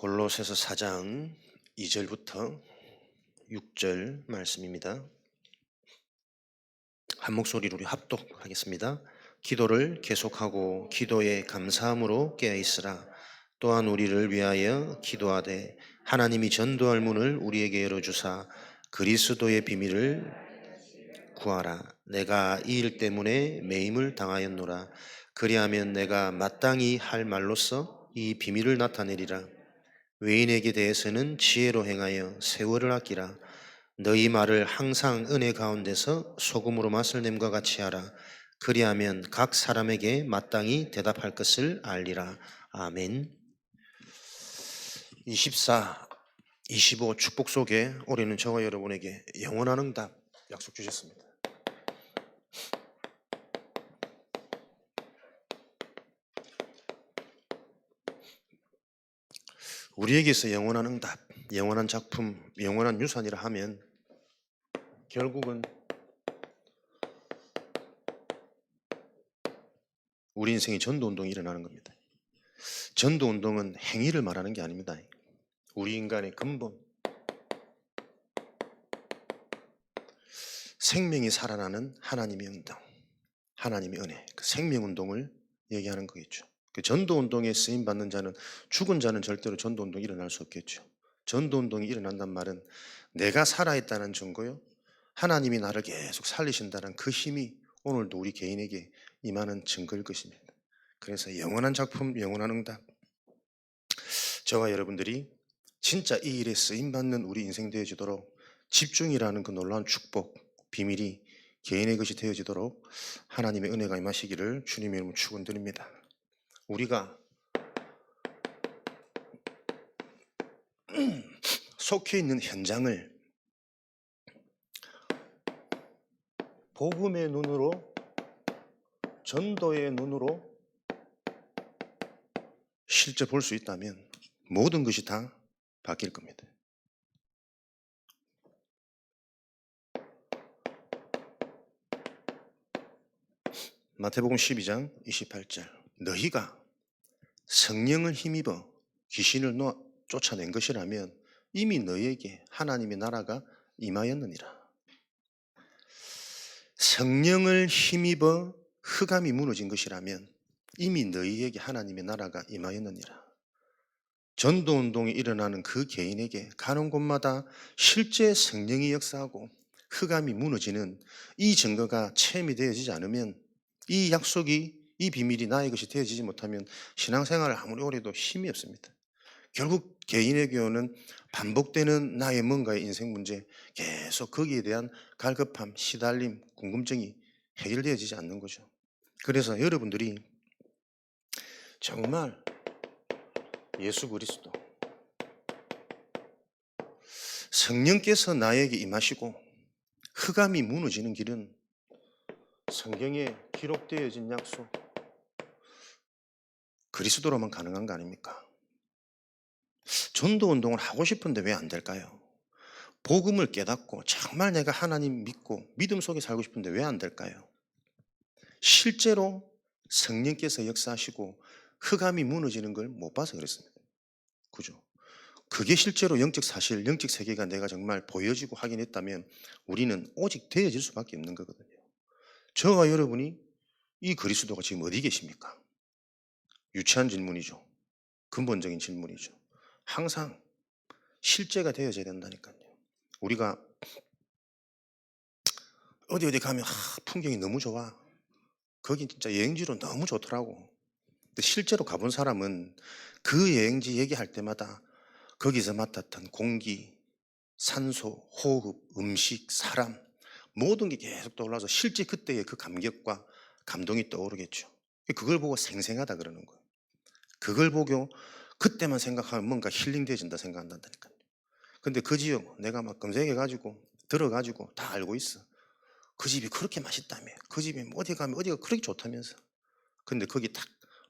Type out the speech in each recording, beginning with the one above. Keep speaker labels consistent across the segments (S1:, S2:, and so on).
S1: 골로새서 4장 2절부터 6절 말씀입니다. 한 목소리로 우리 합독하겠습니다. 기도를 계속하고 기도에 감사함으로 깨어있으라. 또한 우리를 위하여 기도하되 하나님이 전도할 문을 우리에게 열어주사 그리스도의 비밀을 구하라. 내가 이 일 때문에 매임을 당하였노라. 그리하면 내가 마땅히 할 말로써 이 비밀을 나타내리라. 외인에게 대해서는 지혜로 행하여 세월을 아끼라. 너희 말을 항상 은혜 가운데서 소금으로 맛을 냄과 같이 하라. 그리하면 각 사람에게 마땅히 대답할 것을 알리라. 아멘. 24, 25 축복 속에 올해는 저와 여러분에게 영원한 응답 약속 주셨습니다. 우리에게서 영원한 응답, 영원한 작품, 영원한 유산이라 하면 결국은 우리 인생의 전도운동이 일어나는 겁니다. 전도운동은 행위를 말하는 게 아닙니다. 우리 인간의 근본, 생명이 살아나는 하나님의 운동, 하나님의 은혜, 그 생명운동을 얘기하는 거겠죠. 그 전도운동에 쓰임받는 자는, 죽은 자는 절대로 전도운동이 일어날 수 없겠죠. 전도운동이 일어난단 말은 내가 살아있다는 증거요, 하나님이 나를 계속 살리신다는 그 힘이 오늘도 우리 개인에게 임하는 증거일 것입니다. 그래서 영원한 작품, 영원한 응답, 저와 여러분들이 진짜 이 일에 쓰임받는 우리 인생 되어지도록 집중이라는 그 놀라운 축복, 비밀이 개인의 것이 되어지도록 하나님의 은혜가 임하시기를 주님의 이름으로 축원드립니다. 우리가 속해 있는 현장을 복음의 눈으로, 전도의 눈으로 실제 볼 수 있다면 모든 것이 다 바뀔 겁니다. 마태복음 12장 28절, 너희가 성령을 힘입어 귀신을 쫓아낸 것이라면 이미 너희에게 하나님의 나라가 임하였느니라. 성령을 힘입어 흑암이 무너진 것이라면 이미 너희에게 하나님의 나라가 임하였느니라. 전도운동이 일어나는 그 개인에게 가는 곳마다 실제 성령이 역사하고 흑암이 무너지는 이 증거가 체험이 되어지지 않으면, 이 약속이, 이 비밀이 나의 것이 되어지지 못하면 신앙생활을 아무리 오래 해도 힘이 없습니다. 결국 개인의 교훈은 반복되는 나의 뭔가의 인생 문제, 계속 거기에 대한 갈급함, 시달림, 궁금증이 해결되어지지 않는 거죠. 그래서 여러분들이 정말 예수 그리스도, 성령께서 나에게 임하시고 흑암이 무너지는 길은 성경에 기록되어진 약속, 그리스도로만 가능한 거 아닙니까? 전도운동을 하고 싶은데 왜 안 될까요? 복음을 깨닫고 정말 내가 하나님 믿고 믿음 속에 살고 싶은데 왜 안 될까요? 실제로 성령께서 역사하시고 흑암이 무너지는 걸 못 봐서 그렇습니다. 그죠? 그게 실제로 영적 사실, 영적 세계가 내가 정말 보여지고 확인했다면 우리는 오직 되어질 수밖에 없는 거거든요. 저와 여러분이 이 그리스도가 지금 어디 계십니까? 유치한 질문이죠. 근본적인 질문이죠. 항상 실제가 되어져야 된다니까요. 우리가 어디 가면 풍경이 너무 좋아. 거긴 진짜 여행지로 너무 좋더라고. 근데 실제로 가본 사람은 그 여행지 얘기할 때마다 거기서 맡았던 공기, 산소, 호흡, 음식, 사람, 모든 게 계속 떠올라서 실제 그때의 그 감격과 감동이 떠오르겠죠. 그걸 보고 생생하다 그러는 거예요. 그걸 보고 그때만 생각하면 뭔가 힐링되어진다 생각한다니까요. 근데 그 지역 내가 막 검색해가지고 들어가지고 다 알고 있어. 그 집이 그렇게 맛있다며, 그 집이 어디 가면 어디가 그렇게 좋다면서. 근데 거기 딱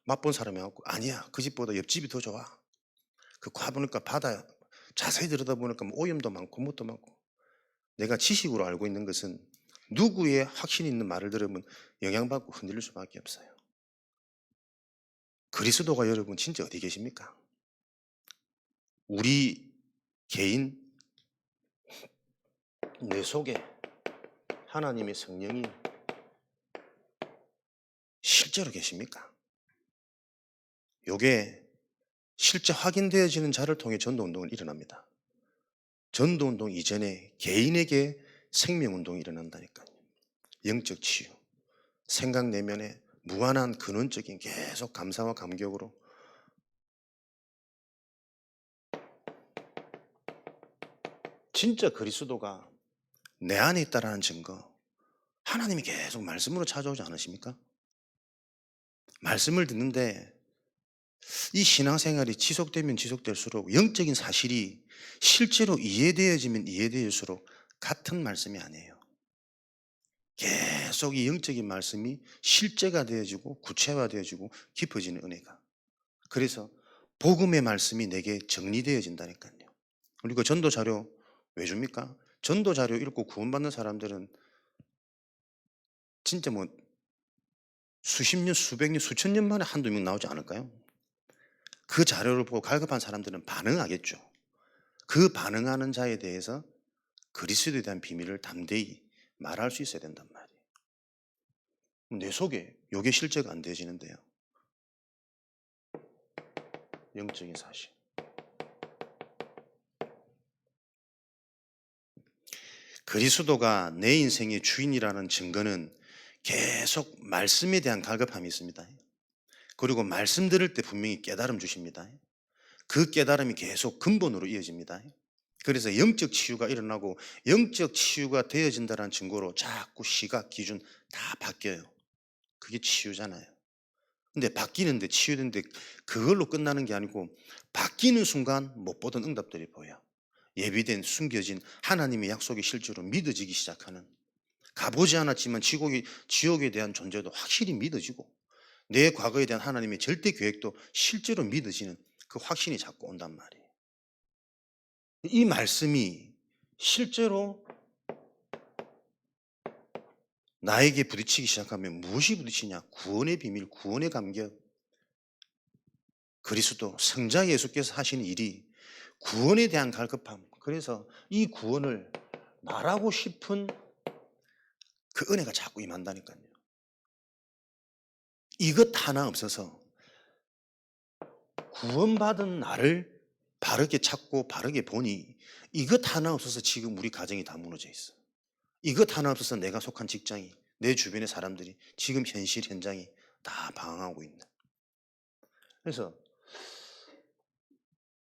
S1: 맛본 사람이 와갖고 아니야, 그 집보다 옆집이 더 좋아. 그 가보니까 바다 자세히 들여다보니까 뭐 오염도 많고 뭣도 많고. 내가 지식으로 알고 있는 것은 누구의 확신 있는 말을 들으면 영향받고 흔들릴 수밖에 없어요. 그리스도가 여러분 진짜 어디 계십니까? 우리 개인 내 속에 하나님의 성령이 실제로 계십니까? 요게 실제 확인되어지는 자를 통해 전도운동은 일어납니다. 전도운동 이전에 개인에게 생명운동이 일어난다니까요. 영적 치유, 생각 내면에 무한한 근원적인 계속 감사와 감격으로 진짜 그리스도가 내 안에 있다라는 증거, 하나님이 계속 말씀으로 찾아오지 않으십니까? 말씀을 듣는데 이 신앙생활이 지속되면 지속될수록 영적인 사실이 실제로 이해되어지면 이해될수록 같은 말씀이 아니에요. 계속 이 영적인 말씀이 실제가 되어지고 구체화되어지고 깊어지는 은혜가. 그래서 복음의 말씀이 내게 정리되어진다니까요. 그리고 전도 자료 왜 줍니까? 전도 자료 읽고 구원받는 사람들은 진짜 뭐 수십 년, 수백 년, 수천 년 만에 한두 명 나오지 않을까요? 그 자료를 보고 갈급한 사람들은 반응하겠죠. 그 반응하는 자에 대해서 그리스도에 대한 비밀을 담대히 말할 수 있어야 된단 말이에요. 내 속에 이게 실제가 안 되어지는데요. 영적인 사실. 그리스도가 내 인생의 주인이라는 증거는 계속 말씀에 대한 갈급함이 있습니다. 그리고 말씀 들을 때 분명히 깨달음 주십니다. 그 깨달음이 계속 근본으로 이어집니다. 그래서 영적 치유가 일어나고 영적 치유가 되어진다는 증거로 자꾸 시각, 기준 다 바뀌어요. 그게 치유잖아요. 근데 바뀌는데 치유되는데 그걸로 끝나는 게 아니고 바뀌는 순간 못 보던 응답들이 보여. 예비된 숨겨진 하나님의 약속이 실제로 믿어지기 시작하는 가보지 않았지만 지옥에 대한 존재도 확실히 믿어지고 내 과거에 대한 하나님의 절대 계획도 실제로 믿어지는 그 확신이 자꾸 온단 말이에요. 이 말씀이 실제로 나에게 부딪히기 시작하면 무엇이 부딪히냐? 구원의 비밀, 구원의 감격. 그리스도 성자 예수께서 하시는 일이 구원에 대한 갈급함. 그래서 이 구원을 말하고 싶은 그 은혜가 자꾸 임한다니까요. 이것 하나 없어서 구원받은 나를 바르게 찾고 바르게 보니 이것 하나 없어서 지금 우리 가정이 다 무너져 있어. 이것 하나 없어서 내가 속한 직장이, 내 주변의 사람들이 지금 현실 현장이 다 방황하고 있는. 그래서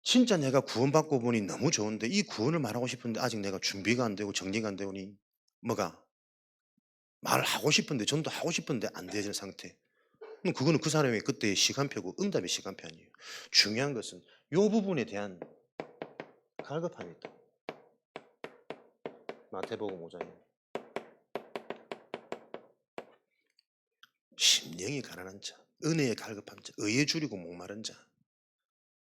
S1: 진짜 내가 구원받고 보니 너무 좋은데 이 구원을 말하고 싶은데 아직 내가 준비가 안 되고 정리가 안 되오니 뭐가 말하고 싶은데 전도하고 싶은데 안 되는 상태. 그럼 그거는 그 사람의 그때의 시간표고 응답의 시간표 아니에요. 중요한 것은 이 부분에 대한 갈급함이 있다. 마태복음 5장에 심령이 가난한 자, 은혜에 갈급한 자, 의에 줄이고 목마른 자.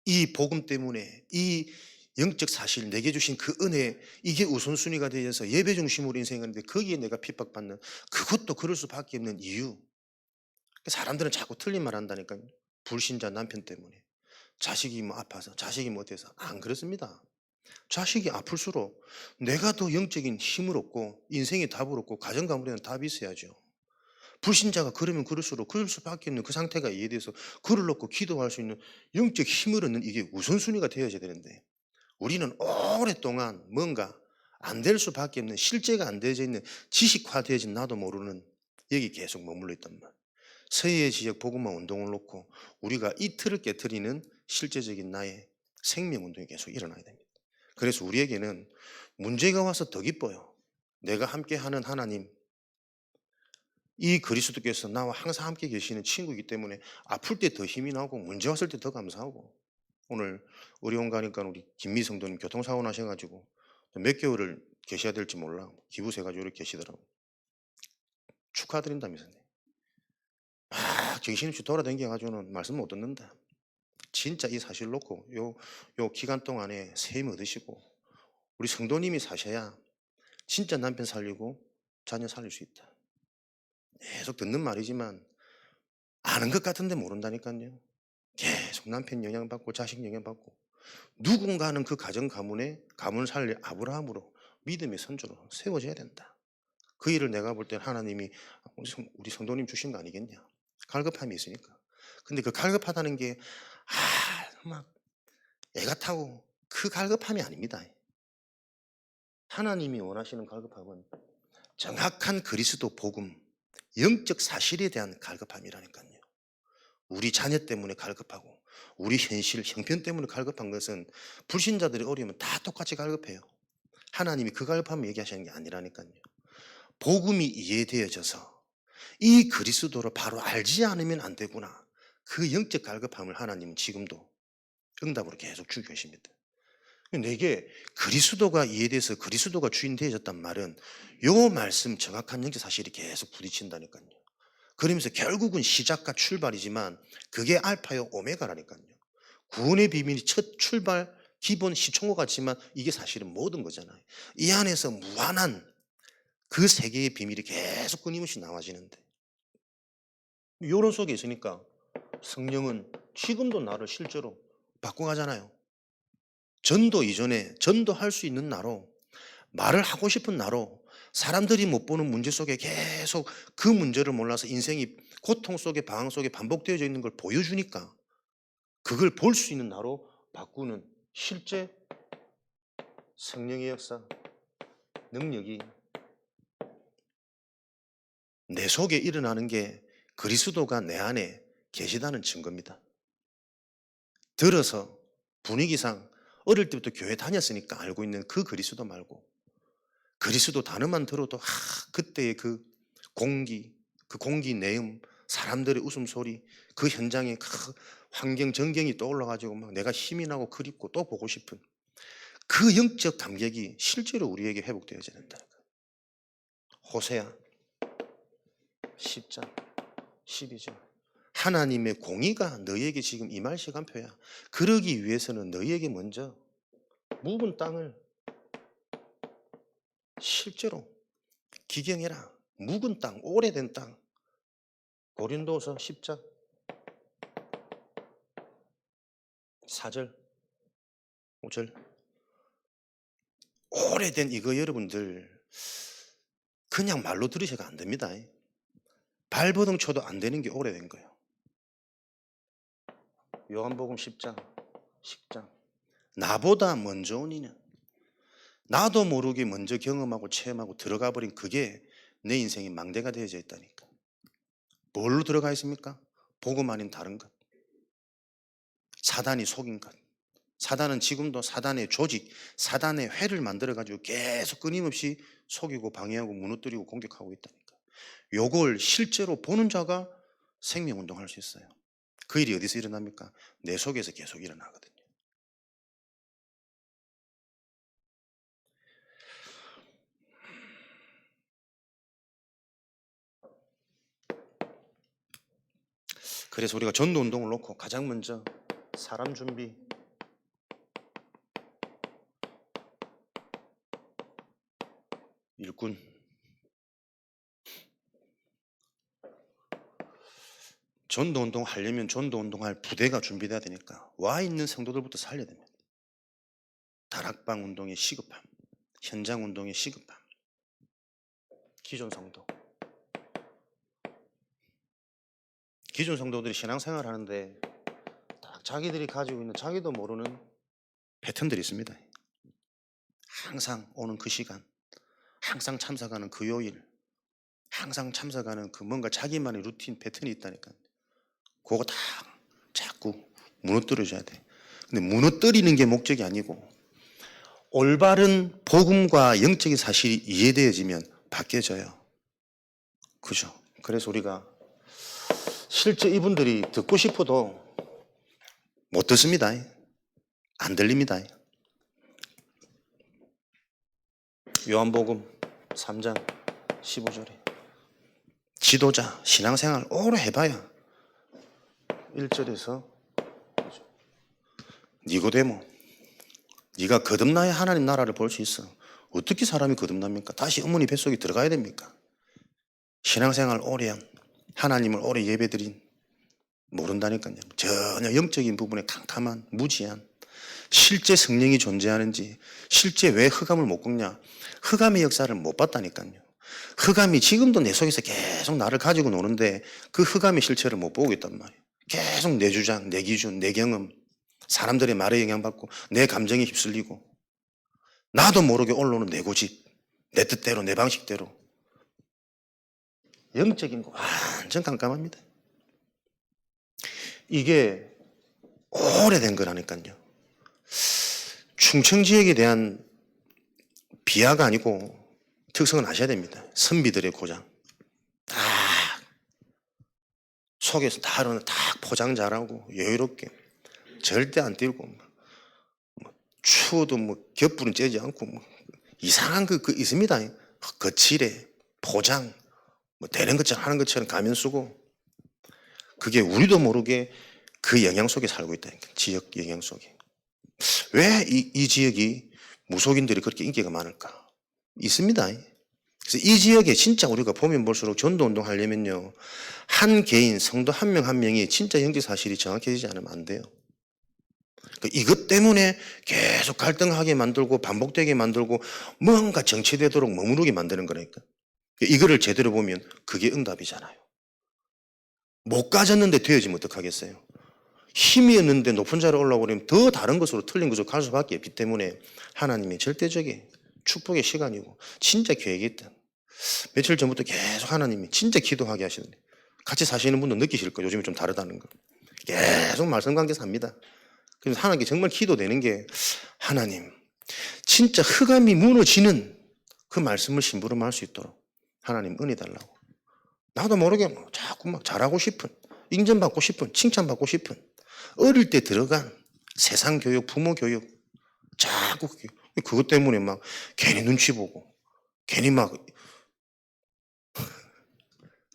S1: 이 복음 때문에 이 영적 사실 내게 주신 그 은혜 이게 우선순위가 되어서 예배 중심으로 인생하는데 거기에 내가 핍박받는 그것도 그럴 수밖에 없는 이유. 사람들은 자꾸 틀린 말 한다니까요. 불신자 남편 때문에. 자식이 뭐 아파서 자식이 못해서 안 그렇습니다. 자식이 아플수록 내가 더 영적인 힘을 얻고 인생의 답을 얻고 가정 가문에는 답이 있어야죠. 불신자가 그러면 그럴수록 그럴 수밖에 없는 그 상태가 이해돼서 그를 놓고 기도할 수 있는 영적 힘을 얻는 이게 우선순위가 되어야 되는데 우리는 오랫동안 뭔가 안 될 수밖에 없는 실제가 안 되어져 있는 지식화되어진 나도 모르는 여기 계속 머물러 있단 말. 서해의 지역 복음화 운동을 놓고 우리가 이틀을 깨트리는 실제적인 나의 생명 운동이 계속 일어나야 됩니다. 그래서 우리에게는 문제가 와서 더 기뻐요. 내가 함께하는 하나님, 이 그리스도께서 나와 항상 함께 계시는 친구이기 때문에 아플 때 더 힘이 나고 문제 왔을 때 더 감사하고 오늘 어려운 가니까 우리 김미 성도님 교통사고 나셔가지고 몇 개월을 계셔야 될지 몰라 기부세가지고 이렇게 계시더라고. 축하드린다면서요. 정신없이 돌아다녀가지고는 말씀 못 듣는다. 진짜 이 사실 놓고 요 기간 동안에 세임 얻으시고 우리 성도님이 사셔야 진짜 남편 살리고 자녀 살릴 수 있다. 계속 듣는 말이지만 아는 것 같은데 모른다니까요. 계속 남편 영향받고 자식 영향받고 누군가는 그 가정 가문을 살릴 아브라함으로 믿음의 선조로 세워져야 된다. 그 일을 내가 볼 때는 하나님이 우리 성도님 주신 거 아니겠냐. 갈급함이 있으니까. 근데 그 갈급하다는 게 막 애가 타고 그 갈급함이 아닙니다. 하나님이 원하시는 갈급함은 정확한 그리스도 복음, 영적 사실에 대한 갈급함이라니까요. 우리 자녀 때문에 갈급하고 우리 현실, 형편 때문에 갈급한 것은 불신자들이 어려우면 다 똑같이 갈급해요. 하나님이 그 갈급함을 얘기하시는 게 아니라니까요. 복음이 이해되어져서 이 그리스도를 바로 알지 않으면 안 되구나. 그 영적 갈급함을 하나님은 지금도 응답으로 계속 주고 계십니다. 내게 그리스도가 이해돼서 그리스도가 주인 되어졌단 말은 요 말씀 정확한 영적 사실이 계속 부딪힌다니까요. 그러면서 결국은 시작과 출발이지만 그게 알파요 오메가라니까요. 구원의 비밀이 첫 출발 기본 시초가 같지만 이게 사실은 모든 거잖아요. 이 안에서 무한한 그 세계의 비밀이 계속 끊임없이 나와지는데 요런 속에 있으니까 성령은 지금도 나를 실제로 바꿔가잖아요. 전도 이전에 전도할 수 있는 나로 말을 하고 싶은 나로 사람들이 못 보는 문제 속에 계속 그 문제를 몰라서 인생이 고통 속에 방황 속에 반복되어져 있는 걸 보여주니까 그걸 볼 수 있는 나로 바꾸는 실제 성령의 역사, 능력이 내 속에 일어나는 게 그리스도가 내 안에 계시다는 증거입니다. 들어서 분위기상 어릴 때부터 교회 다녔으니까 알고 있는 그 그리스도 말고 그리스도 단어만 들어도 그때의 그 공기 내음, 사람들의 웃음소리, 그 현장의 그 환경 전경이 떠올라가지고 막 내가 힘이 나고 그립고 또 보고 싶은 그 영적 감격이 실제로 우리에게 회복되어져야 된다. 호세아 10장 12절 하나님의 공의가 너희에게 지금 임할 시간표야. 그러기 위해서는 너희에게 먼저 묵은 땅을 실제로 기경해라. 묵은 땅, 오래된 땅. 고린도서 10장 4절 5절 오래된 이거 여러분들 그냥 말로 들으셔가 안 됩니다. 발버둥 쳐도 안 되는 게 오래된 거예요. 요한복음 10장 나보다 먼저 온 이는 나도 모르게 먼저 경험하고 체험하고 들어가 버린 그게 내 인생의 망대가 되어져 있다니까. 뭘로 들어가 있습니까? 복음 아닌 다른 것. 사단이 속인 것. 사단은 지금도 사단의 조직, 사단의 회를 만들어가지고 계속 끊임없이 속이고 방해하고 무너뜨리고 공격하고 있다니까. 요걸 실제로 보는 자가 생명운동할 수 있어요. 그 일이 어디서 일어납니까? 내 속에서 계속 일어나거든요. 그래서 우리가 전도운동을 놓고 가장 먼저 사람 준비, 일꾼, 전도운동 하려면 전도운동할 부대가 준비돼야 되니까 와 있는 성도들부터 살려야 됩니다. 다락방 운동의 시급함, 현장 운동의 시급함, 기존 성도. 기존 성도들이 신앙생활 하는데 딱 자기들이 가지고 있는 자기도 모르는 패턴들이 있습니다. 항상 오는 그 시간, 항상 참석하는 그 요일, 항상 참석하는 그 뭔가 자기만의 루틴 패턴이 있다니까. 그거 다 자꾸 무너뜨려줘야 돼. 근데 무너뜨리는 게 목적이 아니고 올바른 복음과 영적인 사실이 이해되어지면 바뀌어져요. 그죠? 그래서 우리가 실제 이분들이 듣고 싶어도 못 듣습니다. 안 들립니다. 요한복음 3장 15절에 지도자, 신앙생활 오래 해봐야 1절에서 니고데모 네가 거듭나야 하나님 나라를 볼 수 있어. 어떻게 사람이 거듭납니까? 다시 어머니 뱃속에 들어가야 됩니까? 신앙생활 오래 한 하나님을 오래 예배드린 모른다니까요. 전혀 영적인 부분에 캄캄한 무지한 실제 성령이 존재하는지, 실제 왜 흑암을 못 꺾냐. 흑암의 역사를 못 봤다니까요. 흑암이 지금도 내 속에서 계속 나를 가지고 노는데 그 흑암의 실체를 못 보고 있단 말이에요. 계속 내 주장, 내 기준, 내 경험, 사람들의 말에 영향받고 내 감정에 휩쓸리고 나도 모르게 올라오는 내 고집, 내 뜻대로, 내 방식대로. 영적인 거 완전 깜깜합니다. 이게 오래된 거라니까요. 충청 지역에 대한 비하가 아니고 특성은 아셔야 됩니다. 선비들의 고장. 딱 속에서 딱 포장 잘하고 여유롭게 절대 안 띄우고 추워도 곁불은 쬐지 않고 이상한 그 있습니다. 거칠에 포장 되는 것처럼 하는 것처럼 가면 쓰고 그게 우리도 모르게 그 영향 속에 살고 있다니까. 지역 영향 속에. 왜 이 지역이 무속인들이 그렇게 인기가 많을까? 있습니다. 그래서 이 지역에 진짜 우리가 보면 볼수록 전도운동 하려면요. 한 개인, 성도 한 명 한 명이 진짜 영적 사실이 정확해지지 않으면 안 돼요. 이것 때문에 계속 갈등하게 만들고 반복되게 만들고 뭔가 정체되도록 머무르게 만드는 거니까. 이거를 제대로 보면 그게 응답이잖아요. 못 가졌는데 되어지면 어떡하겠어요? 힘이 없는데 높은 자리에 올라오려면 더 다른 것으로 틀린 것으로 갈 수밖에 없기 때문에 하나님의 절대적인 축복의 시간이고 진짜 계획이 있다. 며칠 전부터 계속 하나님이 진짜 기도하게 하시는데 같이 사시는 분도 느끼실 거예요. 요즘에 좀 다르다는 거. 계속 말씀 관계 삽니다. 그래서 하나님께 정말 기도되는 게 하나님 진짜 흑암이 무너지는 그 말씀을 심부름할 수 있도록 하나님 은혜 달라고. 나도 모르게 자꾸 막 잘하고 싶은 인정받고 싶은 칭찬받고 싶은 어릴 때 들어간 세상 교육 부모 교육 자꾸 그것 때문에 막 괜히 눈치 보고 괜히 막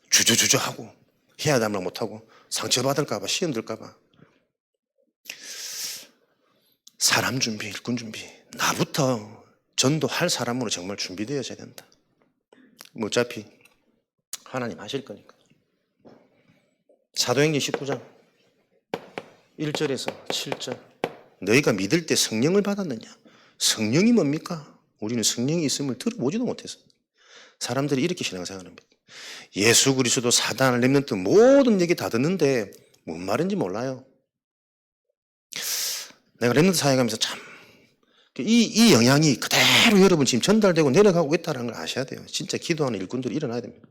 S1: 주저주저하고 해야 될 말 못하고 상처받을까 봐 시험 들까 봐 사람 준비 일꾼 준비 나부터 전도할 사람으로 정말 준비되어져야 된다. 어차피 하나님 하실 거니까. 사도행전 19장 1절에서 7절 너희가 믿을 때 성령을 받았느냐? 성령이 뭡니까? 우리는 성령이 있음을 들어보지도 못했어. 사람들이 이렇게 신앙생활합니다. 예수 그리스도 사단을 렘넌트 모든 얘기 다 듣는데 뭔 말인지 몰라요. 내가 렘넌트 사역하면서 참 이 영향이 그대로 여러분 지금 전달되고 내려가고 있다는 걸 아셔야 돼요. 진짜 기도하는 일꾼들이 일어나야 됩니다.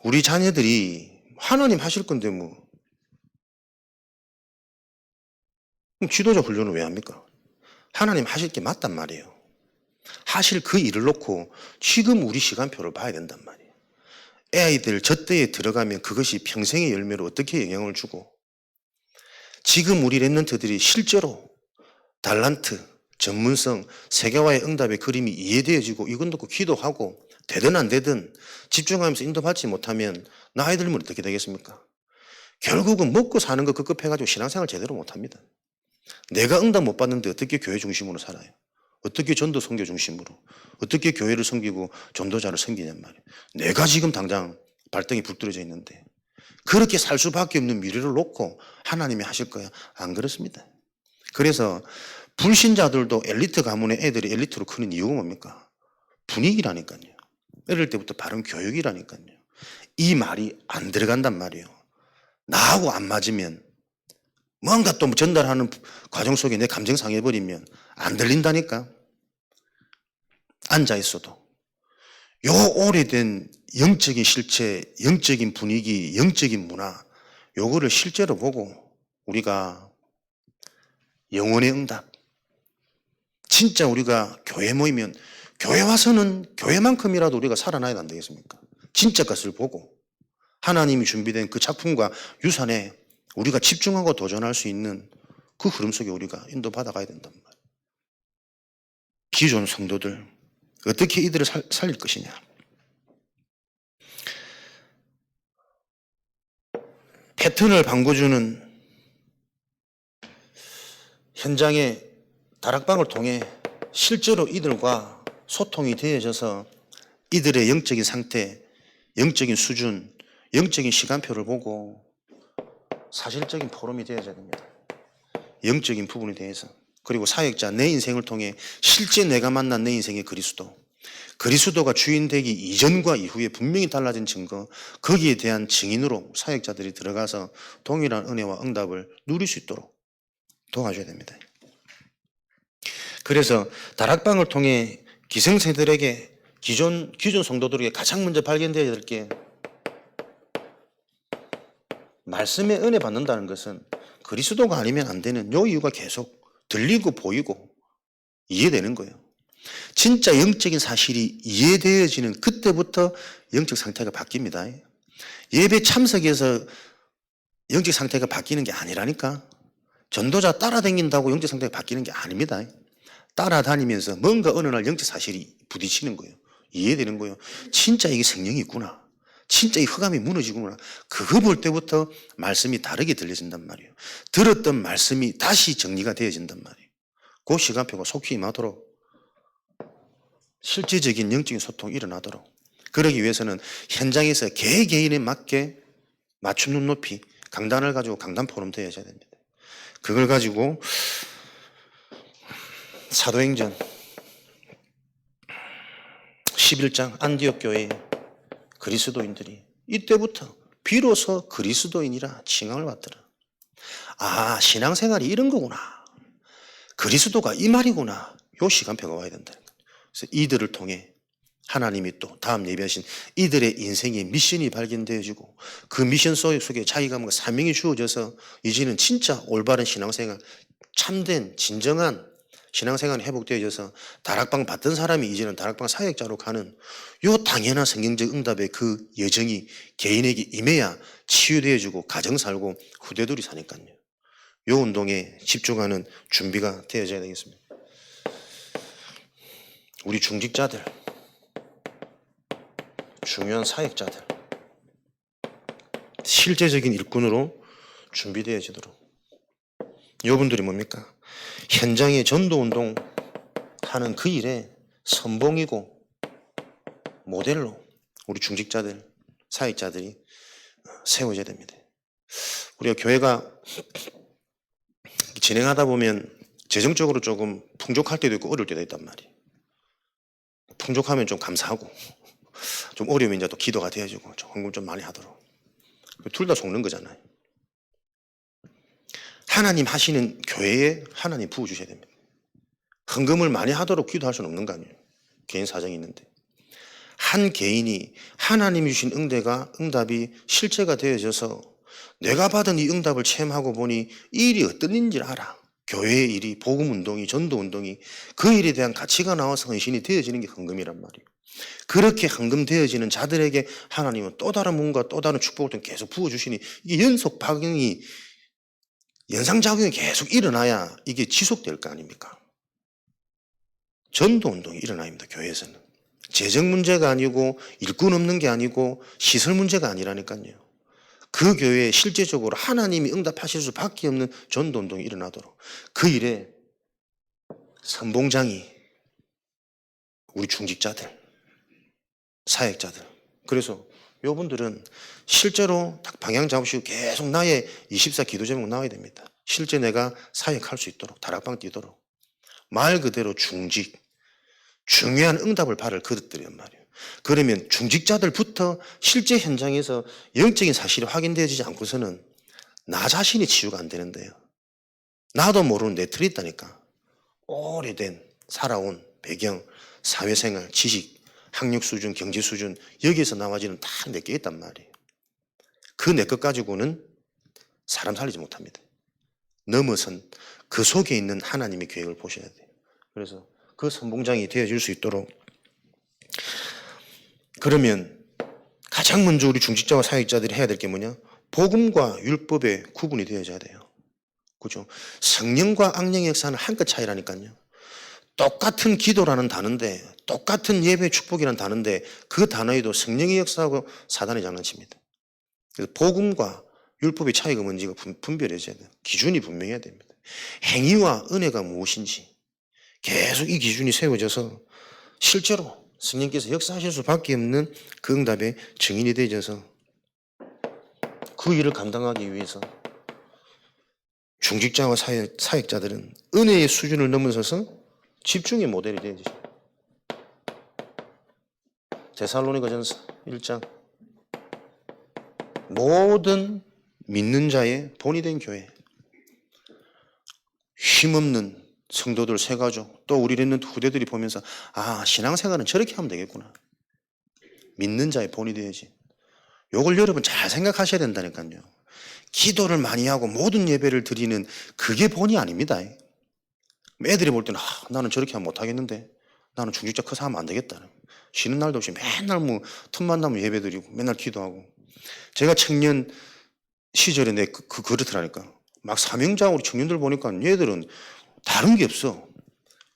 S1: 우리 자녀들이 하나님 하실 건데 그럼 지도자 훈련을 왜 합니까? 하나님 하실 게 맞단 말이에요. 하실 그 일을 놓고 지금 우리 시간표를 봐야 된단 말이에요. 아이들 젖대에 들어가면 그것이 평생의 열매로 어떻게 영향을 주고 지금 우리 랩런트들이 실제로 달란트, 전문성, 세계화의 응답의 그림이 이해되어지고 이건 듣고 기도하고 되든 안 되든 집중하면서 인도받지 못하면 나이 들면 어떻게 되겠습니까? 결국은 먹고 사는 거 급급해가지고 신앙생활 제대로 못합니다. 내가 응답 못 받는데 어떻게 교회 중심으로 살아요? 어떻게 전도 선교 중심으로 어떻게 교회를 섬기고 전도자를 섬기냔 말이에요. 내가 지금 당장 발등에 불 떨어져 있는데 그렇게 살 수밖에 없는 미래를 놓고 하나님이 하실 거야. 안 그렇습니다. 그래서 불신자들도 엘리트 가문의 애들이 엘리트로 크는 이유가 뭡니까? 분위기라니까요. 어릴 때부터 바른 교육이라니까요. 이 말이 안 들어간단 말이에요. 나하고 안 맞으면 뭔가 또 전달하는 과정 속에 내 감정 상해버리면 안 들린다니까. 앉아있어도. 요 오래된 영적인 실체, 영적인 분위기, 영적인 문화 요거를 실제로 보고 우리가 영혼의 응답 진짜 우리가 교회 모이면 교회 와서는 교회만큼이라도 우리가 살아나야 안 되겠습니까? 진짜 것을 보고 하나님이 준비된 그 작품과 유산에 우리가 집중하고 도전할 수 있는 그 흐름 속에 우리가 인도받아 가야 된단 말이에요. 기존 성도들 어떻게 이들을 살릴 것이냐. 패턴을 바꿔주는 현장의 다락방을 통해 실제로 이들과 소통이 되어져서 이들의 영적인 상태, 영적인 수준, 영적인 시간표를 보고 사실적인 포럼이 되어져야 됩니다. 영적인 부분에 대해서, 그리고 사역자 내 인생을 통해 실제 내가 만난 내 인생의 그리스도가 주인 되기 이전과 이후에 분명히 달라진 증거, 거기에 대한 증인으로 사역자들이 들어가서 동일한 은혜와 응답을 누릴 수 있도록 도와줘야 됩니다. 그래서 다락방을 통해 기성세들에게 기존 성도들에게 가장 먼저 발견되어야 될 게, 말씀의 은혜 받는다는 것은 그리스도가 아니면 안 되는 요 이유가 계속 들리고 보이고 이해되는 거예요. 진짜 영적인 사실이 이해되어지는 그때부터 영적 상태가 바뀝니다. 예배 참석에서 영적 상태가 바뀌는 게 아니라니까. 전도자 따라다닌다고 영적 상태가 바뀌는 게 아닙니다. 따라다니면서 뭔가 어느 날 영적 사실이 부딪히는 거예요. 이해되는 거예요. 진짜 이게 성령이 있구나. 진짜 이 흑암이 무너지구나. 그거 볼 때부터 말씀이 다르게 들려진단 말이에요. 들었던 말씀이 다시 정리가 되어진단 말이에요. 그 시간표가 속히 임하도록 실제적인 영적인 소통이 일어나도록, 그러기 위해서는 현장에서 개개인에 맞게 맞춤 눈높이 강단을 가지고 강단 포럼 되어야 됩니다. 그걸 가지고 사도행전 11장 안디옥 교회의 그리스도인들이 이때부터 비로소 그리스도인이라 칭함을 받더라. 아, 신앙생활이 이런 거구나. 그리스도가 이 말이구나. 요 시간표가 와야 된다. 그래서 이들을 통해 하나님이 또 다음 예배하신 이들의 인생의 미션이 발견되어지고, 그 미션 속에 자기가 뭔가 사명이 주어져서 이제는 진짜 올바른 신앙생활, 참된 진정한 신앙생활이 회복되어져서 다락방 받던 사람이 이제는 다락방 사역자로 가는 요 당연한 성경적 응답의 그 여정이 개인에게 임해야 치유되어지고 가정 살고 후대들이 사니까요. 요 운동에 집중하는 준비가 되어져야 되겠습니다. 우리 중직자들, 중요한 사역자들, 실제적인 일꾼으로 준비되어지도록. 여러분들이 뭡니까? 현장에 전도운동 하는 그 일에 선봉이고 모델로 우리 중직자들, 사역자들이 세워져야 됩니다. 우리가 교회가 진행하다 보면 재정적으로 조금 풍족할 때도 있고 어려울 때도 있단 말이에요. 풍족하면 좀 감사하고, 좀 어려우면 이제 또 기도가 되어지고, 헌금 좀 많이 하도록. 둘 다 속는 거잖아요. 하나님 하시는 교회에 하나님 부어주셔야 됩니다. 헌금을 많이 하도록 기도할 수는 없는 거 아니에요. 개인 사정이 있는데. 한 개인이 하나님이 주신 응답이 실체가 되어져서 내가 받은 이 응답을 체험하고 보니 이 일이 어떤 일인지를 알아. 교회의 일이, 복음운동이, 전도운동이, 그 일에 대한 가치가 나와서 헌신이 되어지는 게 헌금이란 말이에요. 그렇게 헌금되어지는 자들에게 하나님은 또 다른 뭔가 또 다른 축복을 계속 부어주시니, 이게 연속 박용이, 연상작용이 계속 일어나야 이게 지속될 거 아닙니까? 전도운동이 일어나야 합니다. 교회에서는. 재정 문제가 아니고 일꾼 없는 게 아니고 시설 문제가 아니라니까요. 그 교회에 실제적으로 하나님이 응답하실 수밖에 없는 전도운동이 일어나도록, 그 일에 선봉장이 우리 중직자들, 사역자들. 그래서 여러분들은 실제로 딱 방향 잡으시고 계속 나의 24 기도 제목 나와야 됩니다. 실제 내가 사역할 수 있도록, 다락방 뛰도록. 말 그대로 중직, 중요한 응답을 받을 그릇들이란 말이에요. 그러면 중직자들부터 실제 현장에서 영적인 사실이 확인되어지지 않고서는 나 자신이 치유가 안 되는데요. 나도 모르는 내 틀이 있다니까. 오래된 살아온 배경, 사회생활, 지식, 학력 수준, 경제 수준, 여기에서 나와지는 다 내 게 있단 말이에요. 그 내 것 가지고는 사람 살리지 못합니다. 넘어선 그 속에 있는 하나님의 계획을 보셔야 돼요. 그래서 그 선봉장이 되어줄 수 있도록, 그러면 가장 먼저 우리 중직자와 사역자들이 해야 될 게 뭐냐? 복음과 율법의 구분이 되어져야 돼요. 그죠? 성령과 악령의 역사는 한 끗 차이라니까요. 똑같은 기도라는 단어인데, 똑같은 예배 축복이라는 단어인데, 그 단어에도 성령의 역사하고 사단의 장난칩니다. 그래서 복음과 율법의 차이가 뭔지가 분별해져야 돼요. 기준이 분명해야 됩니다. 행위와 은혜가 무엇인지 계속 이 기준이 세워져서 실제로 성령께서 역사하실 수밖에 없는 그 응답의 증인이 되어져서 그 일을 감당하기 위해서 중직자와 사역자들은 은혜의 수준을 넘어서서 집중의 모델이 되어야지. 데살로니가전서 1장 모든 믿는 자의 본이 된 교회, 힘없는 성도들 세 가족, 또 우리 있는 후대들이 보면서 아, 신앙생활은 저렇게 하면 되겠구나. 믿는 자의 본이 되어야지. 요걸 여러분 잘 생각하셔야 된다니까요. 기도를 많이 하고 모든 예배를 드리는 그게 본이 아닙니다. 애들이 볼 때는 나는 저렇게 하면 못하겠는데, 나는 중직자 커서 하면 안 되겠다. 쉬는 날도 없이 맨날 뭐 틈만 나면 예배 드리고 맨날 기도하고. 제가 청년 시절에 그렇더라니까. 막 사명장으로 청년들 보니까 얘들은 다른 게 없어.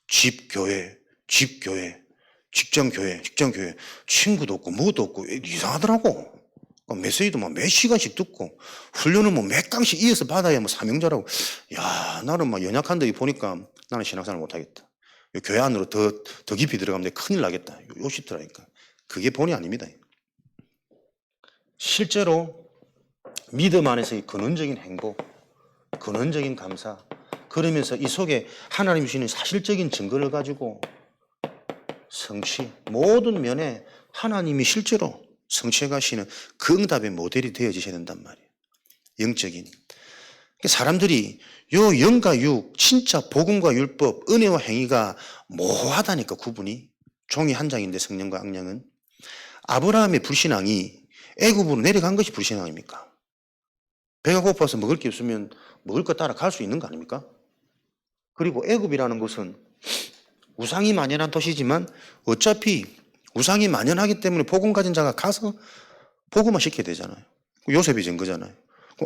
S1: 집 교회, 직장 교회, 친구도 없고 뭐도 없고 이상하더라고. 메시지도 막 몇 시간씩 듣고 훈련은 뭐 몇 강씩 이어서 받아야 뭐 사명자라고. 야, 나는 막 연약한데 보니까 나는 신앙생활 못하겠다. 교회 안으로 더 깊이 들어가면 내가 큰일 나겠다. 요 싶더라니까. 그게 본이 아닙니다. 실제로 믿음 안에서의 근원적인 행복, 근원적인 감사, 그러면서 이 속에 하나님 주시는 사실적인 증거를 가지고 성취, 모든 면에 하나님이 실제로 성취해 가시는 그 응답의 모델이 되어지셔야 된단 말이에요. 영적인. 사람들이 요 영과 육, 진짜 복음과 율법, 은혜와 행위가 모호하다니까 구분이. 종이 한 장인데 성령과 악령은. 아브라함의 불신앙이 애굽으로 내려간 것이 불신앙입니까? 배가 고파서 먹을 게 없으면 먹을 것 따라 갈 수 있는 거 아닙니까? 그리고 애굽이라는 곳은 우상이 만연한 도시지만 어차피 우상이 만연하기 때문에 복음 가진 자가 가서 복음화 시켜야 되잖아요. 요셉이 전 거잖아요.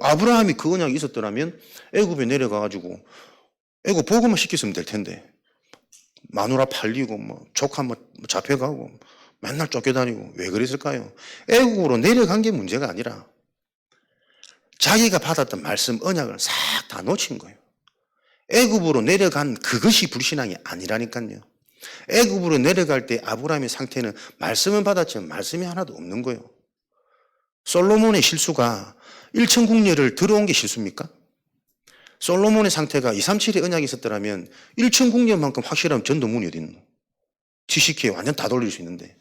S1: 아브라함이 그 언약이 있었더라면 애굽에 내려가가지고 애굽 복음화 시켰으면 될 텐데 마누라 팔리고 뭐 조카 뭐 잡혀가고 맨날 쫓겨다니고 왜 그랬을까요? 애굽으로 내려간 게 문제가 아니라 자기가 받았던 말씀 언약을 싹 다 놓친 거예요. 애굽으로 내려간 그것이 불신앙이 아니라니까요. 애굽으로 내려갈 때 아브라함의 상태는 말씀은 받았지만 말씀이 하나도 없는 거예요. 솔로몬의 실수가 1천 국녀를 들어온 게 실수입니까? 솔로몬의 상태가 237의 언약이 있었더라면 1천 국녀만큼 확실한 전도문이 어디 있노? 지식회에 완전 다 돌릴 수 있는데.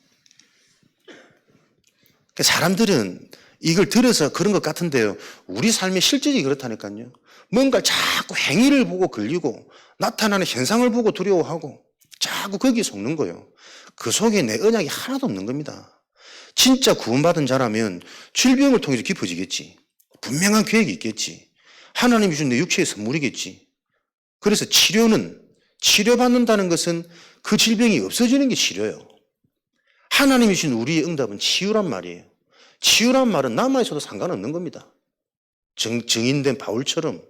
S1: 사람들은 이걸 들어서 그런 것 같은데요. 우리 삶의 실질이 그렇다니까요. 뭔가 자꾸 행위를 보고 걸리고 나타나는 현상을 보고 두려워하고 자꾸 거기에 속는 거예요. 그 속에 내 언약이 하나도 없는 겁니다. 진짜 구원받은 자라면 질병을 통해서 깊어지겠지. 분명한 계획이 있겠지. 하나님이 준 내 육체의 선물이겠지. 그래서 치료받는다는 것은 그 질병이 없어지는 게 치료예요. 하나님이 주신 우리의 응답은 치유란 말이에요. 치유란 말은 남아있어도 상관없는 겁니다. 증인된 바울처럼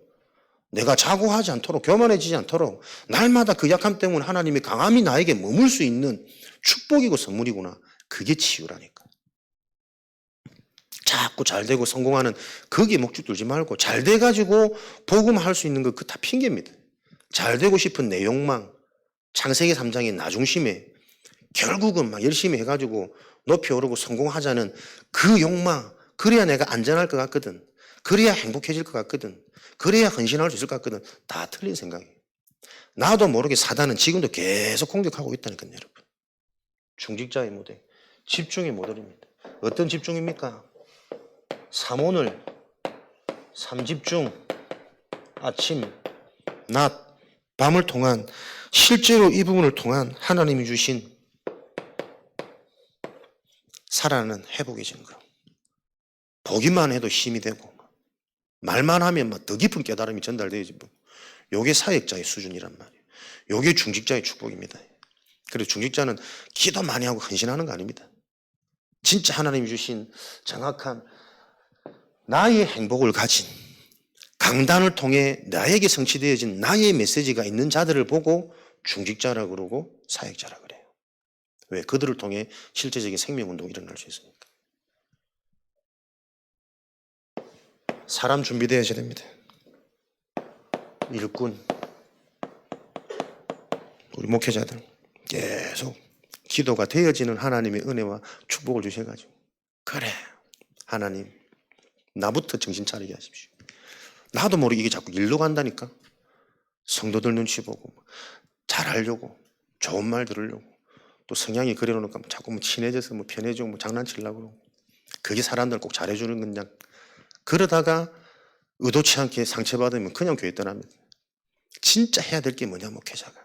S1: 내가 자고하지 않도록, 교만해지지 않도록 날마다 그 약함 때문에 하나님이 강함이 나에게 머물 수 있는 축복이고 선물이구나. 그게 치유라니까. 자꾸 잘되고 성공하는 거기에 목줄 들지 말고 잘 돼가지고 복음할 수 있는 거 그거 다 핑계입니다. 잘되고 싶은 내 욕망, 창세기 3장의 나중심에 결국은 막 열심히 해가지고 높이 오르고 성공하자는 그 욕망, 그래야 내가 안전할 것 같거든. 그래야 행복해질 것 같거든. 그래야 헌신할 수 있을 것 같거든. 다 틀린 생각이에요. 나도 모르게 사단은 지금도 계속 공격하고 있다니까요, 여러분. 중직자의 모델, 집중의 모델입니다. 어떤 집중입니까? 삼오늘, 삼집중, 아침, 낮, 밤을 통한 실제로 이 부분을 통한 하나님이 주신 살아나는 회복의 증거. 보기만 해도 힘이 되고 말만 하면 더 깊은 깨달음이 전달되어지. 요게 사역자의 수준이란 말이에요. 요게 중직자의 축복입니다. 그래서 중직자는 기도 많이 하고 헌신하는 거 아닙니다. 진짜 하나님이 주신 정확한 나의 행복을 가진 강단을 통해 나에게 성취되어진 나의 메시지가 있는 자들을 보고 중직자라고 그러고 사역자라고 그래요. 왜? 그들을 통해 실제적인 생명운동이 일어날 수 있으니까. 사람 준비되어야 됩니다. 일꾼, 우리 목회자들 계속 기도가 되어지는 하나님의 은혜와 축복을 주셔가지고 그래 하나님 나부터 정신 차리게 하십시오. 나도 모르게 이게 자꾸 일로 간다니까. 성도들 눈치 보고 잘하려고 좋은 말 들으려고 또 성향이 그려놓으니까 자꾸 뭐 친해져서 뭐 편해지고 뭐 장난치려고 그러고 그게 사람들 꼭 잘해주는 거냐. 그러다가 의도치 않게 상처받으면 그냥 교회 떠납니다. 진짜 해야 될 게 뭐냐 목회자가.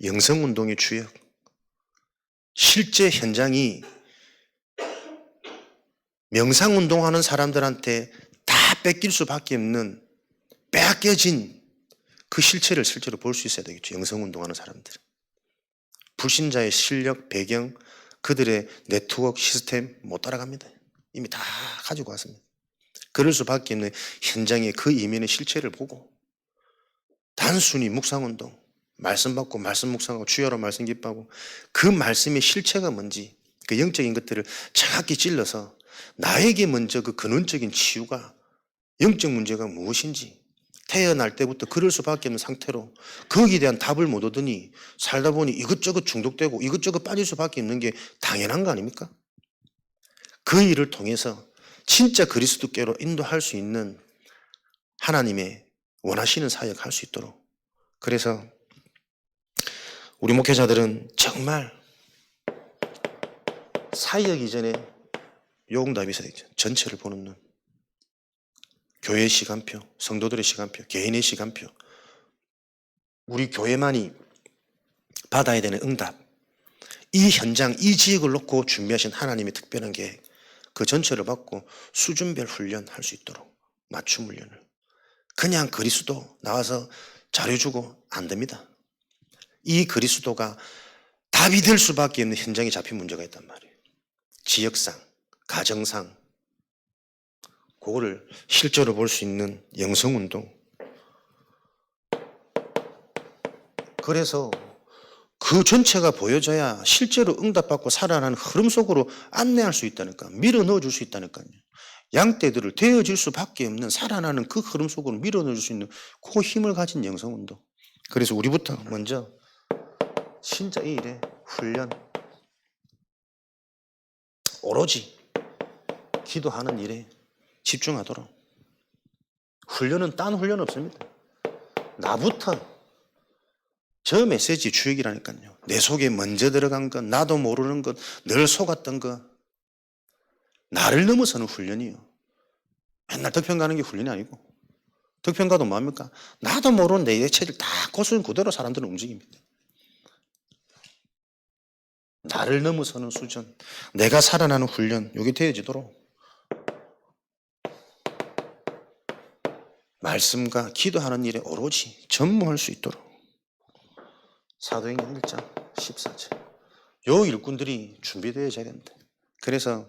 S1: 영성운동의 주역. 실제 현장이 명상운동하는 사람들한테 다 뺏길 수밖에 없는 빼앗겨진 그 실체를 실제로 볼 수 있어야 되겠죠. 영성운동하는 사람들. 불신자의 실력, 배경, 그들의 네트워크 시스템 못 따라갑니다. 이미 다 가지고 왔습니다. 그럴 수밖에 없는 현장의 그 이면의 실체를 보고 단순히 묵상운동, 말씀 받고 말씀 묵상하고 주여로 말씀 기뻐하고 그 말씀의 실체가 뭔지 그 영적인 것들을 정확히 찔러서 나에게 먼저 그 근원적인 치유가 영적 문제가 무엇인지 태어날 때부터 그럴 수밖에 없는 상태로 거기에 대한 답을 못 얻으니 살다 보니 이것저것 중독되고 이것저것 빠질 수밖에 없는 게 당연한 거 아닙니까? 그 일을 통해서 진짜 그리스도께로 인도할 수 있는 하나님의 원하시는 사역 할 수 있도록. 그래서 우리 목회자들은 정말 사역 이전에 요 응답이 있어야 되죠. 전체를 보는 눈. 교회의 시간표, 성도들의 시간표, 개인의 시간표, 우리 교회만이 받아야 되는 응답, 이 현장, 이 지역을 놓고 준비하신 하나님의 특별한 계획, 그 전체를 받고 수준별 훈련할 수 있도록 맞춤 훈련을. 그냥 그리스도 나와서 잘해주고 안 됩니다. 이 그리스도가 답이 될 수밖에 없는 현장에 잡힌 문제가 있단 말이에요. 지역상, 가정상, 그거를 실제로 볼 수 있는 영성운동. 그래서 그 전체가 보여져야 실제로 응답받고 살아나는 흐름 속으로 안내할 수 있다니까. 밀어 넣어줄 수 있다니까요. 양떼들을 되어질 수밖에 없는 살아나는 그 흐름 속으로 밀어 넣어줄 수 있는 그 힘을 가진 영성운동. 그래서 우리부터 먼저 진짜 이 일에 훈련, 오로지 기도하는 일에 집중하도록. 훈련은 딴 훈련 없습니다. 나부터 저 메시지 주역이라니까요. 내 속에 먼저 들어간 것, 나도 모르는 것, 늘 속았던 것, 나를 넘어서는 훈련이요. 맨날 덕평 가는 게 훈련이 아니고, 덕평 가도 뭐합니까? 나도 모르는 내 액체를 다 고수는 그대로 사람들은 움직입니다. 나를 넘어서는 수준, 내가 살아나는 훈련, 이게 되어지도록 말씀과 기도하는 일에 오로지 전무할 수 있도록. 사도행전 1장 14절. 요 일꾼들이 준비되어져야 된다. 그래서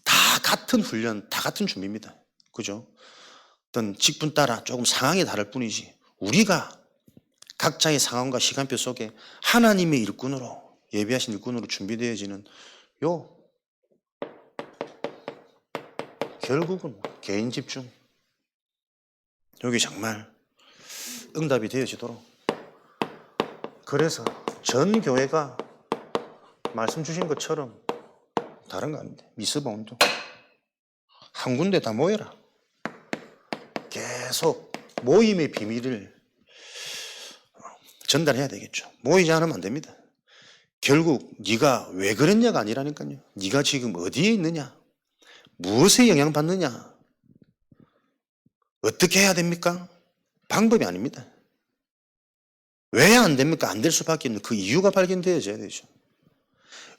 S1: 다 같은 훈련, 다 같은 준비입니다. 그죠? 어떤 직분 따라 조금 상황이 다를 뿐이지 우리가 각자의 상황과 시간표 속에 하나님의 일꾼으로, 예비하신 일꾼으로 준비되어지는 요 결국은 개인 집중, 여기 정말 응답이 되어지도록. 그래서 전 교회가 말씀 주신 것처럼 다른 거 아닙니다. 미스바 운동 한 군데 다 모여라. 계속 모임의 비밀을 전달해야 되겠죠. 모이지 않으면 안 됩니다. 결국 네가 왜 그랬냐가 아니라니까요. 네가 지금 어디에 있느냐, 무엇에 영향받느냐, 어떻게 해야 됩니까? 방법이 아닙니다. 왜 안 됩니까? 안 될 수밖에 없는 그 이유가 발견되어져야 되죠.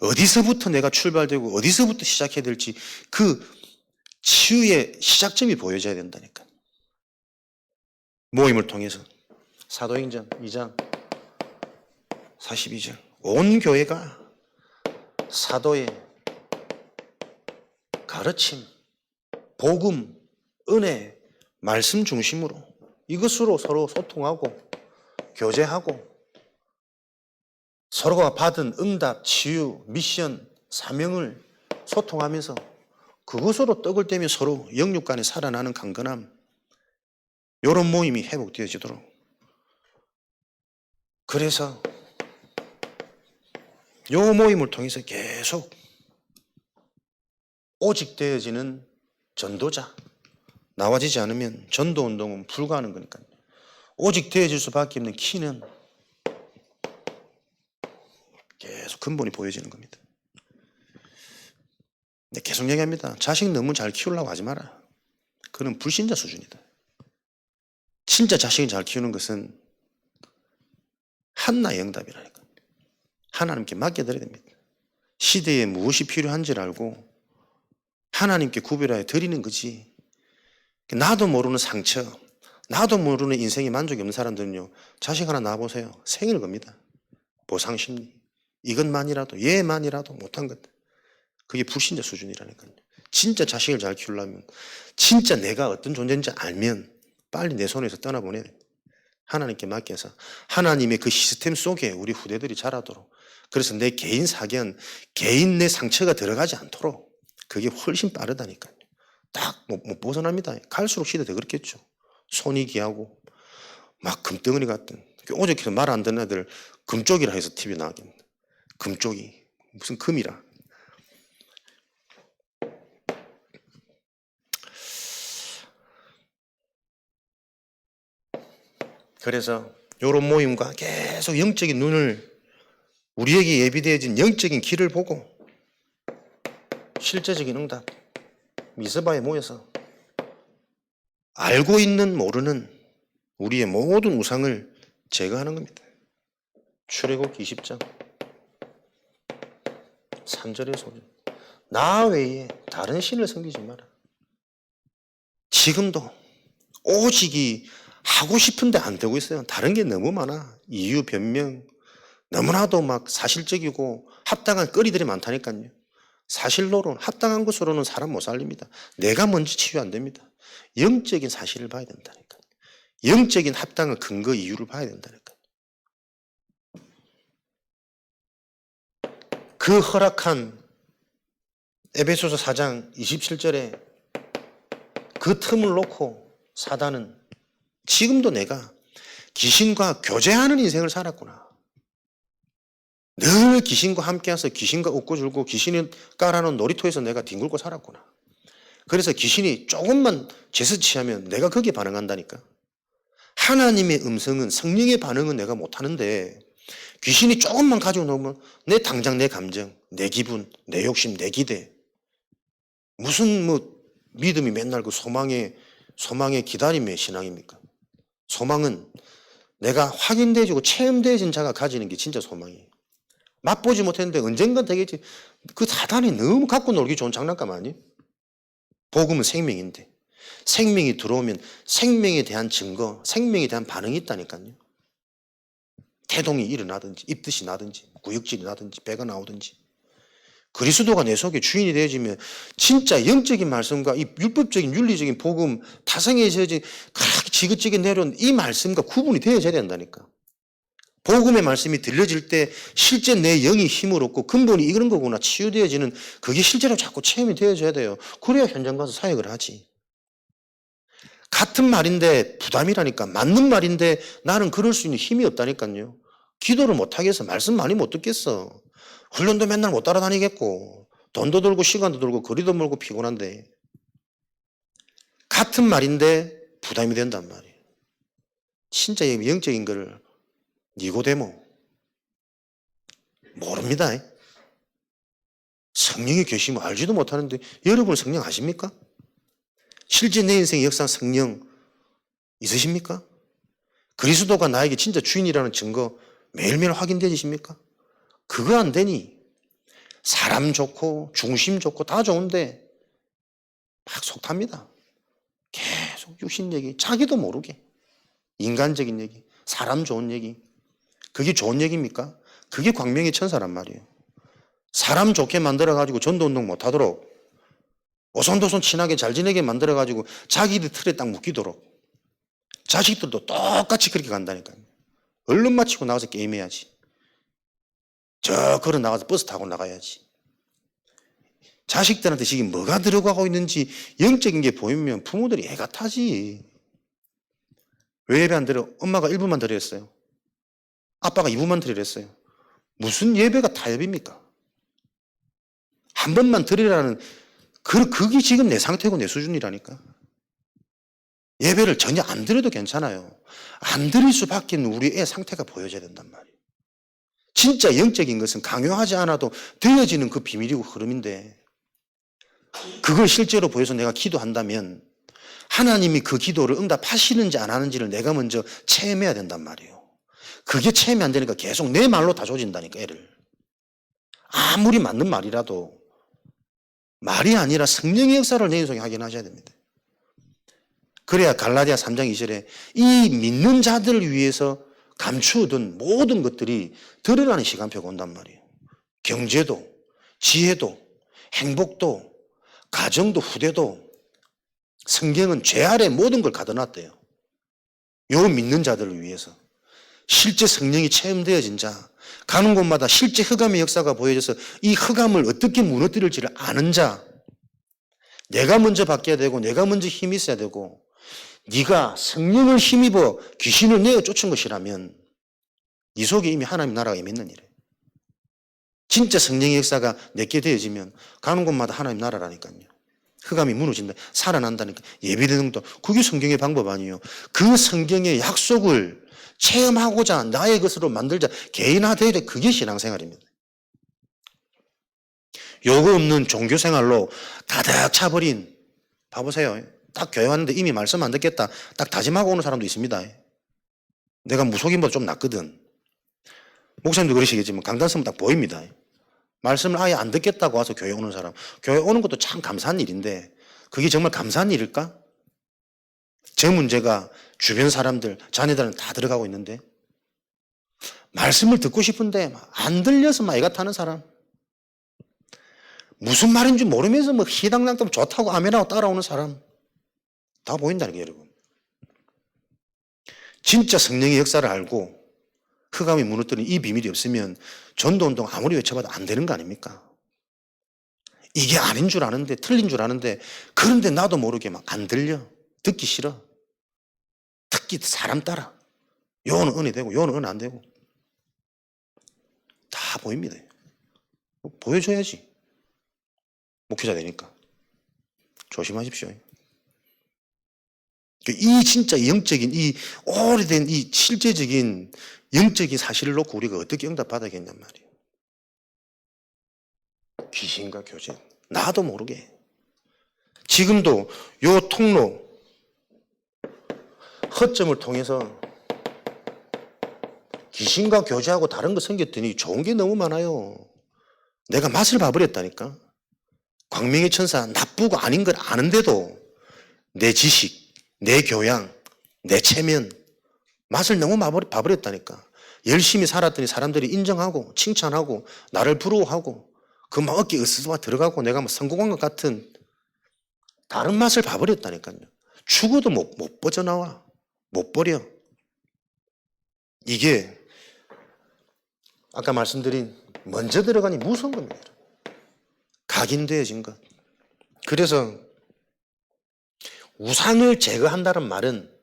S1: 어디서부터 내가 출발되고 어디서부터 시작해야 될지 그 치유의 시작점이 보여져야 된다니까. 모임을 통해서. 사도행전 2장 42절. 온 교회가 사도의 가르침, 복음, 은혜, 말씀 중심으로 이것으로 서로 소통하고 교제하고 서로가 받은 응답, 치유, 미션, 사명을 소통하면서 그것으로 떡을 떼며 서로 영육 간에 살아나는 강건함, 이런 모임이 회복되어지도록. 그래서 이 모임을 통해서 계속 오직 되어지는 전도자. 나와지지 않으면 전도운동은 불가하는 거니까요. 오직 되어질 수밖에 없는 키는 계속 근본이 보여지는 겁니다. 근데 계속 얘기합니다. 자식 너무 잘 키우려고 하지 마라. 그는 불신자 수준이다. 진짜 자식을 잘 키우는 것은 한나의 응답이라니까. 하나님께 맡겨드려야 됩니다. 시대에 무엇이 필요한지를 알고 하나님께 구별하여 드리는 거지. 나도 모르는 상처, 나도 모르는 인생에 만족이 없는 사람들은요, 자식 하나 낳아보세요. 생일 겁니다. 보상심리. 이것만이라도, 얘만이라도 못한 것. 그게 불신자 수준이라니까요. 진짜 자식을 잘 키우려면, 진짜 내가 어떤 존재인지 알면 빨리 내 손에서 떠나보내야 됩니다. 하나님께 맡겨서 하나님의 그 시스템 속에 우리 후대들이 자라도록, 그래서 내 개인 사견, 개인 내 상처가 들어가지 않도록 그게 훨씬 빠르다니까요. 딱 못 벗어납니다. 갈수록 시대도 그렇겠죠. 손이 귀하고 막 금덩어리 같은, 오죽해서 말 안 듣는 애들 금쪽이라 해서 TV 나가겠네. 금쪽이 무슨 금이라. 그래서 이런 모임과 계속 영적인 눈을, 우리에게 예비되어진 영적인 길을 보고 실제적인 응답, 미스바에 모여서 알고 있는 모르는 우리의 모든 우상을 제거하는 겁니다. 출애굽기 20장 3절의 소리. 나 외에 다른 신을 섬기지 마라. 지금도 오직이 하고 싶은데 안 되고 있어요. 다른 게 너무 많아. 이유, 변명, 너무나도 막 사실적이고 합당한 거리들이 많다니까요. 사실로는, 합당한 것으로는 사람 못 살립니다. 내가 먼저 치유 안 됩니다. 영적인 사실을 봐야 된다니까요. 영적인 합당한 근거, 이유를 봐야 된다니까요. 그 허락한 에베소서 4장 27절에 그 틈을 놓고 사단은 지금도 내가 귀신과 교제하는 인생을 살았구나. 늘 귀신과 함께해서 귀신과 웃고 줄고 귀신이 깔아놓은 놀이터에서 내가 뒹굴고 살았구나. 그래서 귀신이 조금만 제스치하면 내가 거기에 반응한다니까. 하나님의 음성은, 성령의 반응은 내가 못하는데 귀신이 조금만 가지고 나오면 내 당장 내 감정, 내 기분, 내 욕심, 내 기대, 무슨 믿음이 맨날 그 소망의 기다림의 신앙입니까? 소망은 내가 확인되어지고 체험되어진 자가 가지는 게 진짜 소망이에요. 맛보지 못했는데 언젠간 되겠지. 그 사단이 너무 갖고 놀기 좋은 장난감 아니에요? 복음은 생명인데 생명이 들어오면 생명에 대한 증거, 생명에 대한 반응이 있다니까요. 태동이 일어나든지 입덧이 나든지 구역질이 나든지 배가 나오든지. 그리스도가 내 속에 주인이 되어지면 진짜 영적인 말씀과 이 율법적인 윤리적인 복음, 타성에 지어진 그렇게 지긋지긋 내려온 이 말씀과 구분이 되어져야 된다니까. 복음의 말씀이 들려질 때 실제 내 영이 힘을 얻고 근본이 이런 거구나 치유되어지는, 그게 실제로 자꾸 체험이 되어져야 돼요. 그래야 현장 가서 사역을 하지. 같은 말인데 부담이라니까. 맞는 말인데 나는 그럴 수 있는 힘이 없다니까요. 기도를 못하겠어. 말씀 많이 못 듣겠어. 훈련도 맨날 못 따라다니겠고 돈도 들고 시간도 들고 거리도 멀고 피곤한데 같은 말인데 부담이 된단 말이에요. 진짜 영적인 거를 니고데모 모릅니다. 성령이 계시면 알지도 못하는데 여러분 성령 아십니까? 실제 내 인생의 역사 성령 있으십니까? 그리스도가 나에게 진짜 주인이라는 증거 매일매일 확인되십니까? 그거 안 되니 사람 좋고 중심 좋고 다 좋은데 막 속탑니다. 계속 육신 얘기, 자기도 모르게 인간적인 얘기, 사람 좋은 얘기. 그게 좋은 얘기입니까? 그게 광명의 천사란 말이에요. 사람 좋게 만들어가지고 전도운동 못하도록 오손도손 친하게 잘 지내게 만들어가지고 자기들 틀에 딱 묶이도록 자식들도 똑같이 그렇게 간다니까요. 얼른 마치고 나가서 게임해야지. 저 걸어 나가서 버스 타고 나가야지. 자식들한테 지금 뭐가 들어가고 있는지 영적인 게 보이면 부모들이 애가 타지. 왜 예배 안 드려? 엄마가 1분만 드렸어요. 아빠가 2분만 드리랬어요. 무슨 예배가 타협입니까? 한 번만 드리라는 그게 지금 내 상태고 내 수준이라니까. 예배를 전혀 안 드려도 괜찮아요. 안 드릴 수밖에 없는 우리의 상태가 보여져야 된단 말이에요. 진짜 영적인 것은 강요하지 않아도 되어지는 그 비밀이고 흐름인데, 그걸 실제로 보여서 내가 기도한다면 하나님이 그 기도를 응답하시는지 안 하는지를 내가 먼저 체험해야 된단 말이에요. 그게 체험이 안 되니까 계속 내 말로 다 조진다니까, 애를. 아무리 맞는 말이라도 말이 아니라 성령의 역사를 내 인생에 확인하셔야 됩니다. 그래야 갈라디아 3장 2절에 이 믿는 자들을 위해서 감추어둔 모든 것들이 드러나는 시간표가 온단 말이에요. 경제도, 지혜도, 행복도, 가정도, 후대도. 성경은 죄 아래 모든 걸 가둬놨대요. 요 믿는 자들을 위해서. 실제 성령이 체험되어진 자, 가는 곳마다 실제 흑암의 역사가 보여져서 이 흑암을 어떻게 무너뜨릴지를 아는 자, 내가 먼저 바뀌어야 되고 내가 먼저 힘이 있어야 되고, 네가 성령을 힘입어 귀신을 내어 쫓은 것이라면 네 속에 이미 하나님 나라가 이미 있는 일이에요. 진짜 성령의 역사가 내게 되어지면 가는 곳마다 하나님 나라라니까요. 흑암이 무너진다, 살아난다니까. 예비되는 것도 그게 성경의 방법 아니에요. 그 성경의 약속을 체험하고자 나의 것으로 만들자, 개인화되자. 그게 신앙생활입니다. 요거 없는 종교생활로 가득 차버린, 봐보세요. 딱 교회 왔는데 이미 말씀 안 듣겠다 딱 다짐하고 오는 사람도 있습니다. 내가 무속인보다 좀 낫거든. 목사님도 그러시겠지만 강단 쓰면 딱 보입니다. 말씀을 아예 안 듣겠다고 와서 교회 오는 사람. 교회 오는 것도 참 감사한 일인데 그게 정말 감사한 일일까? 제 문제가 주변 사람들, 자녀들은 다 들어가고 있는데, 말씀을 듣고 싶은데 안 들려서 막 애가 타는 사람, 무슨 말인지 모르면서 뭐 희당당당 좋다고 아멘하고 따라오는 사람, 다 보인다는 게, 여러분. 진짜 성령의 역사를 알고 흑암이 무너뜨린 이 비밀이 없으면 전도운동 아무리 외쳐봐도 안 되는 거 아닙니까? 이게 아닌 줄 아는데, 틀린 줄 아는데, 그런데 나도 모르게 막 안 들려. 듣기 싫어. 특히 사람 따라. 요거는 은혜 되고 요거는 은혜 안 되고 다 보입니다. 보여줘야지. 목회자 되니까. 조심하십시오. 이 진짜 영적인, 이 오래된 이 실제적인 영적인 사실을 놓고 우리가 어떻게 응답받아야겠냔 말이에요. 귀신과 교제. 나도 모르게. 지금도 요 통로, 허점을 통해서 귀신과 교제하고 다른 거 생겼더니 좋은 게 너무 많아요. 내가 맛을 봐버렸다니까. 광명의 천사 나쁘고 아닌 걸 아는데도 내 지식, 내 교양, 내 체면, 맛을 너무 봐버렸다니까. 열심히 살았더니 사람들이 인정하고 칭찬하고 나를 부러워하고 그 막 어깨 으스스와 들어가고 내가 뭐 성공한 것 같은 다른 맛을 봐버렸다니까요. 죽어도 못 빠져나와. 못 버려. 이게 아까 말씀드린 먼저 들어가니 무서운 겁니다. 각인되어진 것. 그래서 우상을 제거한다는 말은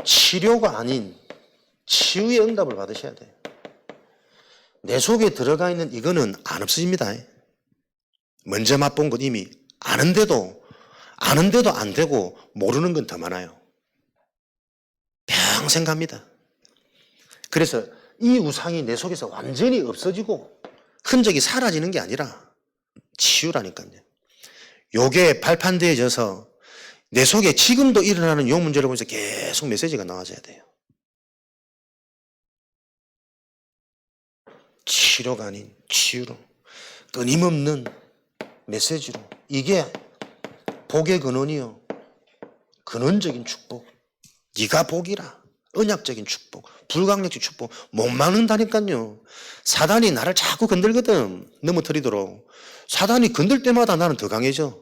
S1: 치료가 아닌 치유의 응답을 받으셔야 돼요. 내 속에 들어가 있는 이거는 안 없어집니다. 먼저 맛본 것 이미 아는데도 안 되고 모르는 건 더 많아요. 평생 갑니다. 그래서 이 우상이 내 속에서 완전히 없어지고 흔적이 사라지는 게 아니라 치유라니까요. 요게 발판되어져서 내 속에 지금도 일어나는 요 문제를 보면서 계속 메시지가 나와줘야 돼요. 치료가 아닌 치유로, 끊임없는 메시지로. 이게 복의 근원이요. 근원적인 축복. 네가 복이라. 언약적인 축복. 불강력적 축복. 못 막는다니까요. 사단이 나를 자꾸 건들거든. 넘어뜨리도록. 사단이 건들 때마다 나는 더 강해져.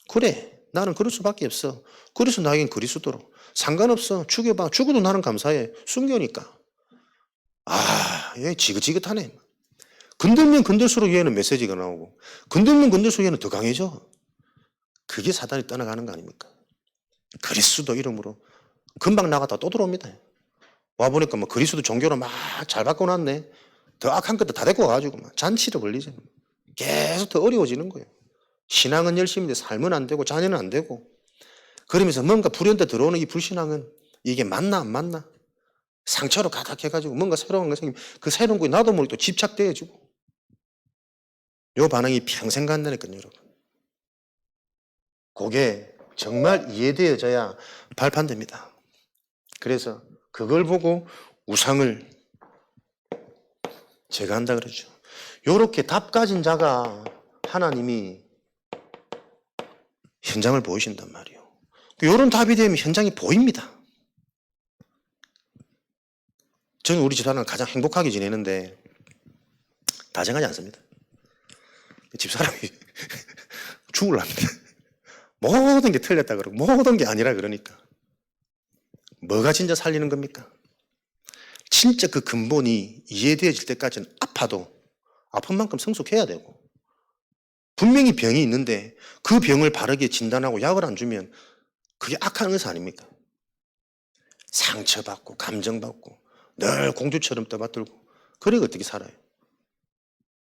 S1: 그래. 나는 그럴 수밖에 없어. 그래서 나에겐 그리스도로. 상관없어. 죽여봐. 죽어도 나는 감사해. 순교니까. 얘 지긋지긋하네. 건들면 건들수록 얘는 메시지가 나오고, 건들면 건들수록 얘는 더 강해져. 그게 사단이 떠나가는 거 아닙니까? 그리스도 이름으로 금방 나갔다 또 들어옵니다. 와보니까 뭐 그리스도 종교로 막 잘 바꿔놨네. 더 악한 것도 다 데리고 가가지고 막 잔치를 벌리죠. 계속 더 어려워지는 거예요. 신앙은 열심인데 삶은 안 되고 자녀는 안 되고 그러면서 뭔가 불현대 들어오는 이 불신앙은 이게 맞나 안 맞나 상처로 가득해가지고 뭔가 새로운 거 생기면 그 새로운 거에 나도 모르게 또 집착되어지고 요 반응이 평생 간다니까요, 여러분. 그게 정말 이해되어져야 발판됩니다. 그래서 그걸 보고 우상을 제거한다 그러죠. 요렇게 답 가진 자가 하나님이 현장을 보이신단 말이에요. 요런 답이 되면 현장이 보입니다. 저는 우리 집사람은 가장 행복하게 지내는데 다정하지 않습니다. 집사람이 죽을랍니다. 모든 게 틀렸다 그러고 모든 게 아니라 그러니까. 뭐가 진짜 살리는 겁니까? 진짜 그 근본이 이해되어질 때까지는 아파도 아픈 만큼 성숙해야 되고 분명히 병이 있는데 그 병을 바르게 진단하고 약을 안 주면 그게 악한 의사 아닙니까? 상처받고 감정받고 늘 공주처럼 떠받들고 그래 어떻게 살아요?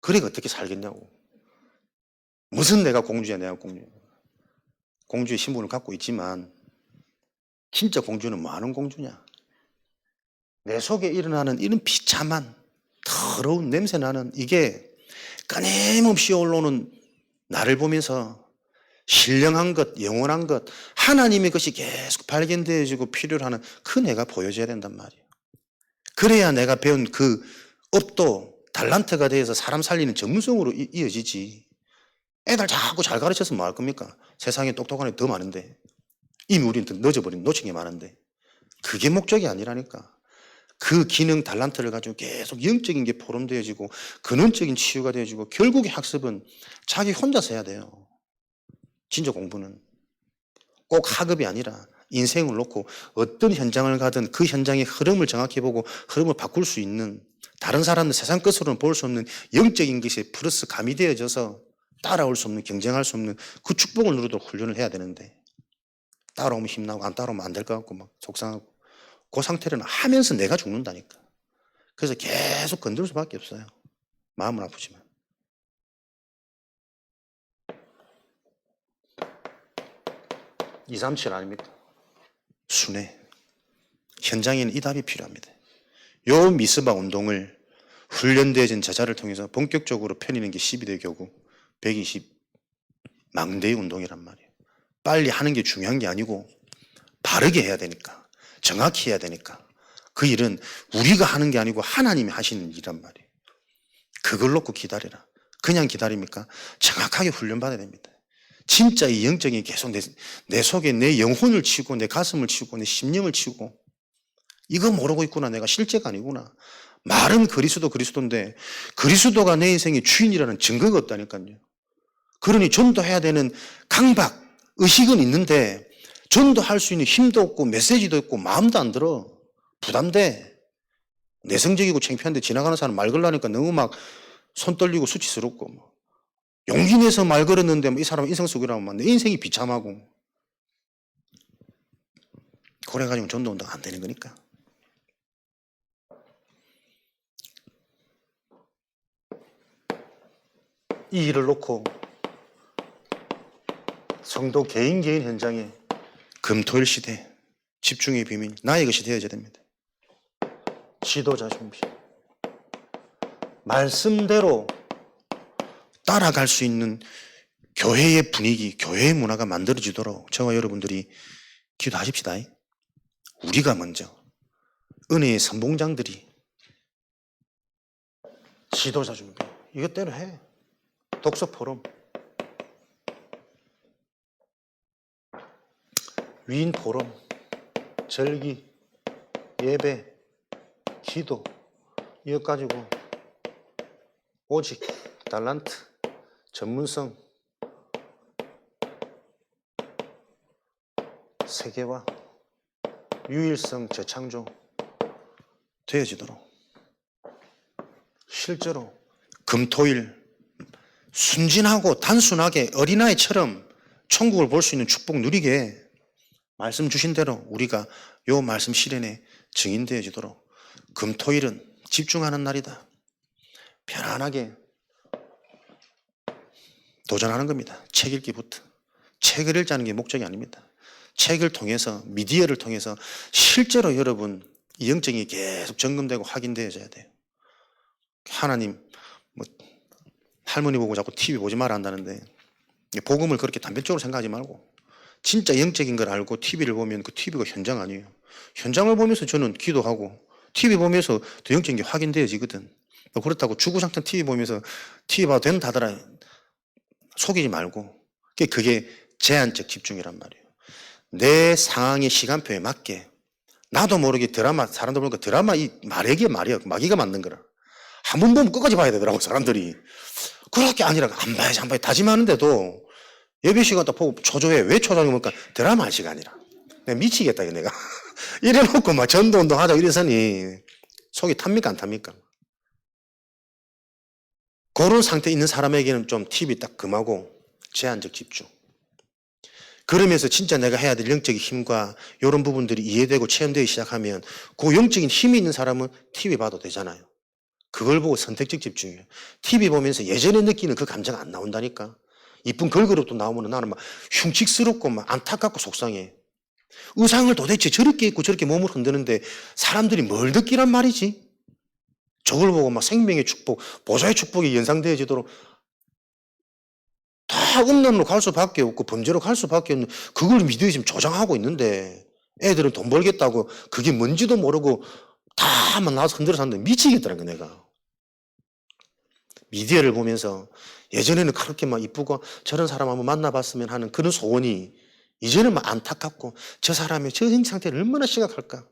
S1: 그래 어떻게 살겠냐고. 무슨 내가 공주야 내가 공주야. 공주의 신분을 갖고 있지만 진짜 공주는 뭐 하는 공주냐. 내 속에 일어나는 이런 비참한 더러운 냄새나는 이게 끊임없이 올라오는 나를 보면서 신령한 것, 영원한 것, 하나님의 것이 계속 발견되어지고 필요로 하는 그 내가 보여줘야 된단 말이에요. 그래야 내가 배운 그 업도 달란트가 되어서 사람 살리는 전문성으로 이어지지. 애들 자꾸 잘 가르쳐서 뭐 할 겁니까? 세상에 똑똑한 애 더 많은데 이미 우리는 더 늦어버린 놓친 게 많은데 그게 목적이 아니라니까. 그 기능 달란트를 가지고 계속 영적인 게 포럼되어지고 근원적인 치유가 되어지고 결국에 학습은 자기 혼자서 해야 돼요. 진짜 공부는 꼭 학업이 아니라 인생을 놓고 어떤 현장을 가든 그 현장의 흐름을 정확히 보고 흐름을 바꿀 수 있는 다른 사람들 세상 것으로는 볼 수 없는 영적인 것이 플러스 가미되어져서 따라올 수 없는 경쟁할 수 없는 그 축복을 누리도록 훈련을 해야 되는데 따라오면 힘나고 안 따라오면 안 될 것 같고 막 속상하고 그 상태를 하면서 내가 죽는다니까. 그래서 계속 건들 수밖에 없어요. 마음은 아프지만. 237 아닙니까? 순회. 현장에는 이 답이 필요합니다. 요 미스바 운동을 훈련되어진 제자를 통해서 본격적으로 펴내는 게 12대 교구 120 망대의 운동이란 말이에요. 빨리 하는 게 중요한 게 아니고 바르게 해야 되니까 정확히 해야 되니까 그 일은 우리가 하는 게 아니고 하나님이 하시는 일이란 말이에요. 그걸 놓고 기다려라. 그냥 기다립니까? 정확하게 훈련받아야 됩니다. 진짜 이 영적인 계속 내 속에 내 영혼을 치고 내 가슴을 치고 내 심령을 치고 이거 모르고 있구나. 내가 실제가 아니구나. 말은 그리스도인데 그리스도가 내 인생의 주인이라는 증거가 없다니까요. 그러니 전도해야 되는 강박, 의식은 있는데 전도할 수 있는 힘도 없고 메시지도 없고 마음도 안 들어. 부담돼. 내성적이고 창피한데 지나가는 사람 말 걸라니까 너무 막 손 떨리고 수치스럽고 용기 내서 말 걸었는데 이 사람 인생 속이라면 내 인생이 비참하고 그래가지고 전도운동 안 되는 거니까. 이 일을 놓고 성도 개인 현장에 금토일 시대 집중의 비밀 나의 것이 되어야 됩니다. 지도자 준비. 말씀대로 따라갈 수 있는 교회의 분위기, 교회의 문화가 만들어지도록 저와 여러분들이 기도하십시다. 우리가 먼저 은혜의 선봉장들이 지도자 준비 이것대로 해. 독서 포럼, 위인 포럼, 절기, 예배, 기도 이것 가지고 오직 달란트, 전문성, 세계화, 유일성, 재창조 되어지도록 실제로 금토일 순진하고 단순하게 어린아이처럼 천국을 볼 수 있는 축복 누리게 말씀 주신 대로 우리가 요 말씀 실현에 증인되어지도록 금토일은 집중하는 날이다. 편안하게 도전하는 겁니다. 책 읽기부터. 책을 읽자는 게 목적이 아닙니다. 책을 통해서, 미디어를 통해서 실제로 여러분 이 영적이 계속 점검되고 확인되어져야 돼요. 하나님, 뭐 할머니 보고 자꾸 TV 보지 마라 한다는데 복음을 그렇게 단편적으로 생각하지 말고 진짜 영적인 걸 알고 TV를 보면 그 TV가 현장 아니에요. 현장을 보면서 저는 기도하고 TV 보면서 더 영적인 게 확인되어지거든. 그렇다고 주구장창 TV 보면서 TV 봐도 된다더라 속이지 말고 그게 제한적 집중이란 말이에요. 내 상황의 시간표에 맞게 나도 모르게 드라마 사람들 보니까 드라마 이 말이기가 말이야 마귀가 만든 거라. 한 번 보면 끝까지 봐야 되더라고 사람들이. 그렇게 아니라 안 봐야지 안 봐야지 다짐하는데도 예배 시간 딱 보고 초조해. 왜 초조해? 보니까 드라마 할 시간이라. 내가 미치겠다 내가. 이래놓고 막 전도운동 하자고 이래서니 속이 탑니까 안 탑니까? 그런 상태에 있는 사람에게는 좀 팁이 딱 금하고 제한적 집중. 그러면서 진짜 내가 해야 될 영적인 힘과 이런 부분들이 이해되고 체험되기 시작하면 그 영적인 힘이 있는 사람은 TV 봐도 되잖아요. 그걸 보고 선택적 집중이에요. TV 보면서 예전에 느끼는 그 감정 안 나온다니까. 이쁜 걸그룹도 나오면 나는 막 흉측스럽고 막 안타깝고 속상해. 의상을 도대체 저렇게 입고 저렇게 몸을 흔드는데 사람들이 뭘 느끼란 말이지? 저걸 보고 막 생명의 축복, 보좌의 축복이 연상되어지도록 다 음란으로 갈 수밖에 없고 범죄로 갈 수밖에 없는 그걸 미디어에 지금 조장하고 있는데 애들은 돈 벌겠다고 그게 뭔지도 모르고 다만 나와서 흔들어 사는데 미치겠더라고 내가. 미디어를 보면서 예전에는 그렇게 막 이쁘고 저런 사람 한번 만나봤으면 하는 그런 소원이 이제는 막 안타깝고 저 사람의 저 형상태를 얼마나 심각할까.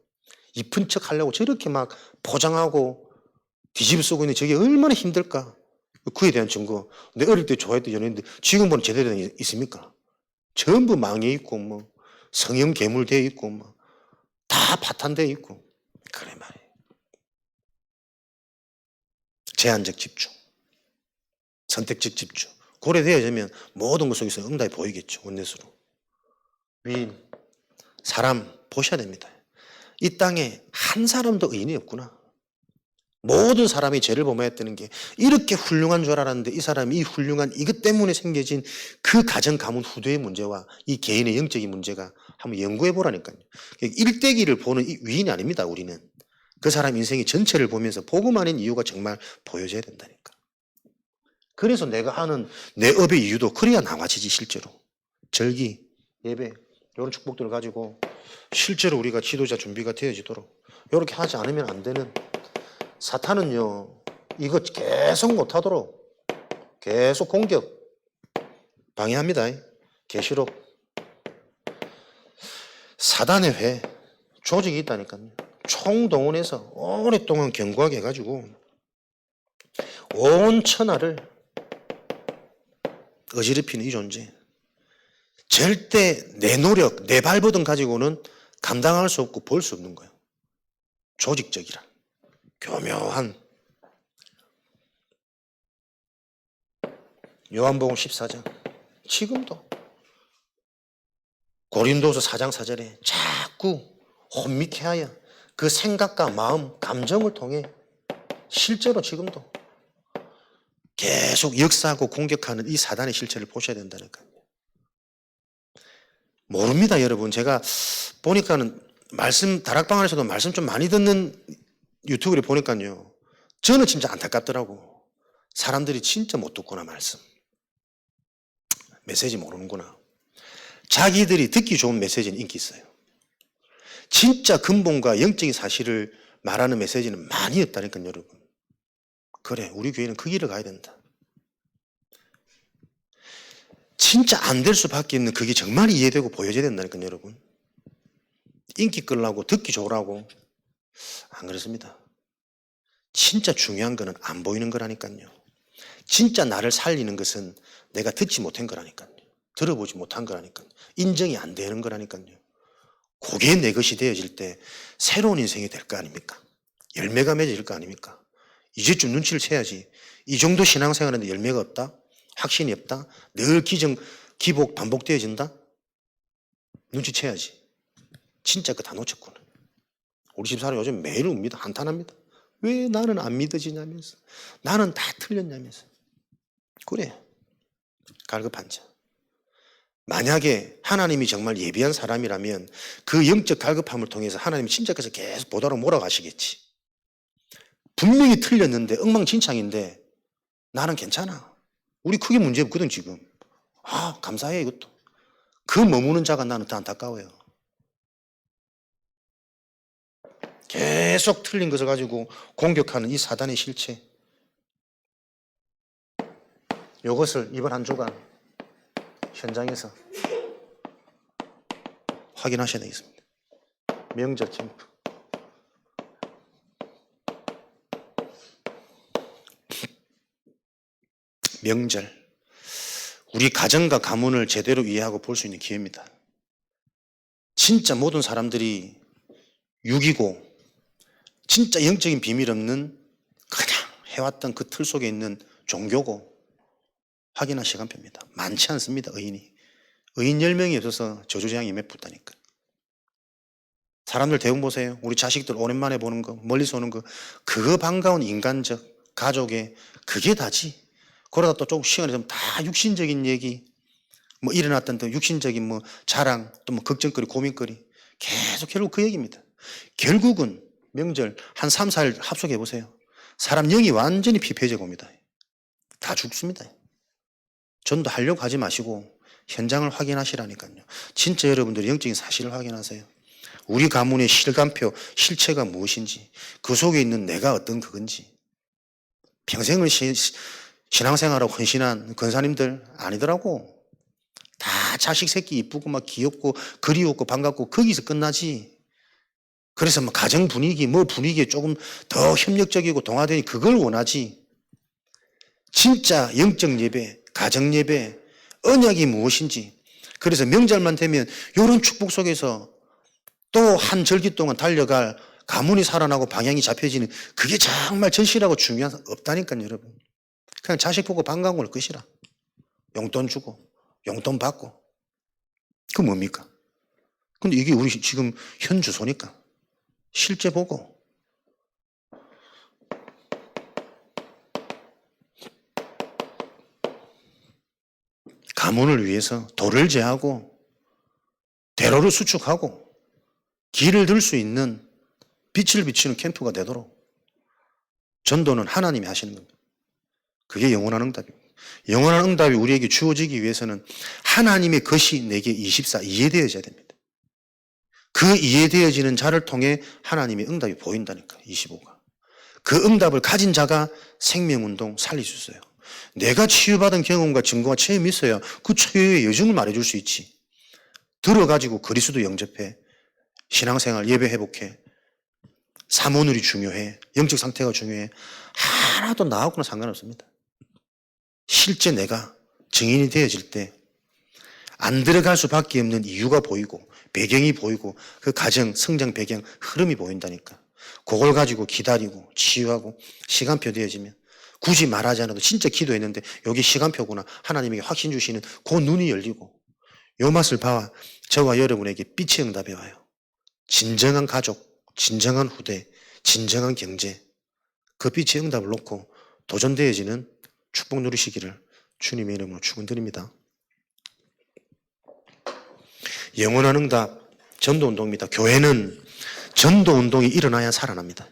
S1: 이쁜 척 하려고 저렇게 막 포장하고 뒤집어 쓰고 있는 저게 얼마나 힘들까. 그에 대한 증거. 내 어릴 때 좋아했던 연예인들 지금 보는 제대로 된 게 있습니까? 전부 망해 있고 뭐 성형 괴물되어 있고 뭐 다 파탄되어 있고 그래 말이에요. 제한적 집중. 선택적 집중. 고려되어지면 모든 것 속에서 응답이 보이겠죠. 원내수로. 위인, 사람 보셔야 됩니다. 이 땅에 한 사람도 의인이 없구나. 모든 사람이 죄를 범하였다는 게 이렇게 훌륭한 줄 알았는데 이 사람이 이 훌륭한 이것 때문에 생겨진 그 가정 가문 후대의 문제와 이 개인의 영적인 문제가 한번 연구해 보라니까요. 일대기를 보는 이 위인이 아닙니다. 우리는. 그 사람 인생의 전체를 보면서 복음 아닌 이유가 정말 보여져야 된다니까. 그래서 내가 하는 내 업의 이유도 그래야 나와지지 실제로. 절기, 예배 이런 축복들을 가지고 실제로 우리가 지도자 준비가 되어지도록 이렇게 하지 않으면 안 되는 사탄은요 이거 계속 못하도록 계속 공격 방해합니다. 계시록 사단의 회 조직이 있다니까요. 총동원해서 오랫동안 견고하게 해가지고 온 천하를 어지럽히는 이 존재. 절대 내 노력, 내 발버둥 가지고는 감당할 수 없고 볼 수 없는 거예요. 조직적이라. 교묘한. 요한복음 14장. 지금도 고린도서 4장 4절에 자꾸 혼미케 하여 그 생각과 마음, 감정을 통해 실제로 지금도 계속 역사하고 공격하는 이 사단의 실체를 보셔야 된다니까요. 모릅니다, 여러분. 제가 보니까는 다락방 안에서도 말씀 좀 많이 듣는 유튜브를 보니까요. 저는 진짜 안타깝더라고. 사람들이 진짜 못 듣구나, 말씀. 메시지 모르는구나. 자기들이 듣기 좋은 메시지는 인기 있어요. 진짜 근본과 영적인 사실을 말하는 메시지는 많이 없다니까요, 여러분. 그래, 우리 교회는 그 길을 가야 된다. 진짜 안 될 수밖에 없는 그게 정말 이해되고 보여져야 된다니까요, 여러분. 인기 끌라고 듣기 좋으라고 안 그렇습니다. 진짜 중요한 거는 안 보이는 거라니까요. 진짜 나를 살리는 것은 내가 듣지 못한 거라니까요. 들어보지 못한 거라니까요. 인정이 안 되는 거라니까요. 그게 내 것이 되어질 때 새로운 인생이 될 거 아닙니까? 열매가 맺어질 거 아닙니까? 이제쯤 눈치를 채야지. 이 정도 신앙생활하는데 열매가 없다? 확신이 없다? 늘 기복 반복되어진다? 눈치채야지. 진짜 그거 다 놓쳤구나. 우리 집사람 요즘 매일 웁니다. 한탄합니다. 왜 나는 안 믿어지냐면서. 나는 다 틀렸냐면서. 그래. 갈급한 자. 만약에 하나님이 정말 예비한 사람이라면 그 영적 갈급함을 통해서 하나님이 침략해서 계속 보다로 몰아가시겠지. 분명히 틀렸는데 엉망진창인데 나는 괜찮아. 우리 크게 문제 없거든 지금. 아 감사해 이것도. 그 머무는 자가 나는 더 안타까워요. 계속 틀린 것을 가지고 공격하는 이 사단의 실체. 이것을 이번 한 주간 현장에서 확인하셔야 되겠습니다. 명절 캠프. 명절. 우리 가정과 가문을 제대로 이해하고 볼 수 있는 기회입니다. 진짜 모든 사람들이 육이고 진짜 영적인 비밀 없는 그냥 해왔던 그 틀 속에 있는 종교고 확인할 시간표입니다. 많지 않습니다. 의인이. 의인 10명이 없어서 저주재앙이 몇 붙다니까. 사람들 대부분 보세요. 우리 자식들 오랜만에 보는 거, 멀리서 오는 거, 그거 반가운 인간적, 가족의 그게 다지. 그러다 또 조금 시간이 좀 다 육신적인 얘기, 뭐 일어났던 또 육신적인 뭐 자랑, 또 뭐 걱정거리, 고민거리, 계속 결국 그 얘기입니다. 결국은 명절 한 3, 4일 합숙해 보세요. 사람 영이 완전히 피폐해져 봅니다. 다 죽습니다. 전도하려고 하지 마시고 현장을 확인하시라니까요. 진짜 여러분들이 영적인 사실을 확인하세요. 우리 가문의 실감표, 실체가 무엇인지, 그 속에 있는 내가 어떤 그건지. 평생을 신앙생활하고 헌신한 권사님들 아니더라고. 다 자식 새끼 이쁘고 막 귀엽고 그리웠고 반갑고 거기서 끝나지. 그래서 뭐 가정 분위기, 뭐 분위기에 조금 더 협력적이고 동화되니 그걸 원하지. 진짜 영적 예배, 가정 예배, 언약이 무엇인지. 그래서 명절만 되면 이런 축복 속에서 또 한 절기 동안 달려갈 가문이 살아나고 방향이 잡혀지는 그게 정말 절실하고 중요한 없다니까요, 여러분. 그냥 자식 보고 반가운 걸 끝이라. 용돈 주고, 용돈 받고. 그 뭡니까? 근데 이게 우리 지금 현 주소니까. 실제 보고. 가문을 위해서 돌을 제하고 대로를 수축하고 길을 들 수 있는 빛을 비추는 캠프가 되도록 전도는 하나님이 하시는 겁니다. 그게 영원한 응답입니다. 영원한 응답이 우리에게 주어지기 위해서는 하나님의 것이 내게 24 이해되어져야 됩니다. 그 이해되어지는 자를 통해 하나님의 응답이 보인다니까 25가. 그 응답을 가진 자가 생명운동 살릴 수 있어요. 내가 치유받은 경험과 증거가 체험이 있어야 그 치유의 여정을 말해줄 수 있지. 들어가지고 그리스도 영접해. 신앙생활 예배 회복해. 사모늘이 중요해. 영적 상태가 중요해. 하나도 나하고는 상관없습니다. 실제 내가 증인이 되어질 때 안 들어갈 수밖에 없는 이유가 보이고 배경이 보이고 그 가정, 성장 배경, 흐름이 보인다니까. 그걸 가지고 기다리고 치유하고 시간표 되어지면 굳이 말하지 않아도 진짜 기도했는데 여기 시간표구나. 하나님에게 확신 주시는 그 눈이 열리고 요 맛을 봐 저와 여러분에게 빛의 응답이 와요. 진정한 가족, 진정한 후대, 진정한 경제 그 빛의 응답을 놓고 도전되어지는 축복 누리시기를 주님의 이름으로 축원드립니다. 영원한 응답 전도운동입니다. 교회는 전도운동이 일어나야 살아납니다.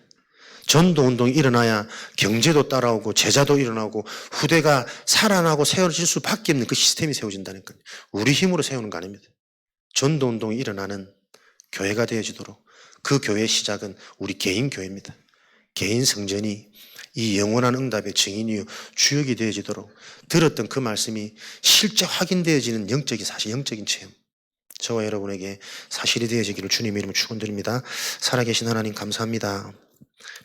S1: 전도운동이 일어나야 경제도 따라오고 제자도 일어나고 후대가 살아나고 세워질 수밖에 없는 그 시스템이 세워진다니까요. 우리 힘으로 세우는 거 아닙니다. 전도운동이 일어나는 교회가 되어지도록 그 교회의 시작은 우리 개인 교회입니다. 개인 성전이 이 영원한 응답의 증인이요 주역이 되어지도록 들었던 그 말씀이 실제 확인되어지는 영적인 사실, 영적인 체험 저와 여러분에게 사실이 되어지기를 주님의 이름으로 축원드립니다. 살아계신 하나님 감사합니다.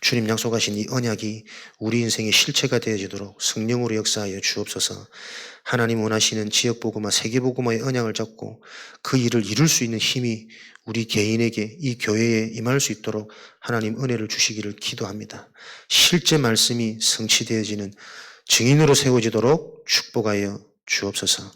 S1: 주님 약속하신 이 언약이 우리 인생의 실체가 되어지도록 성령으로 역사하여 주옵소서. 하나님 원하시는 지역복음화, 세계복음화의 언약을 잡고 그 일을 이룰 수 있는 힘이 우리 개인에게 이 교회에 임할 수 있도록 하나님 은혜를 주시기를 기도합니다. 실제 말씀이 성취되어지는 증인으로 세워지도록 축복하여 주옵소서.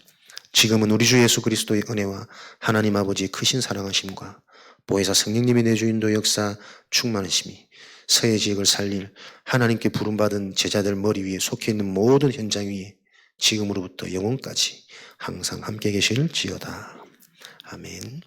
S1: 지금은 우리 주 예수 그리스도의 은혜와 하나님 아버지의 크신 사랑하심과 보혜사 성령님의 내주인도 역사 충만하심이 서해 지역을 살릴 하나님께 부름받은 제자들 머리 위에 속해 있는 모든 현장 위에 지금으로부터 영원까지 항상 함께 계실지어다. 아멘.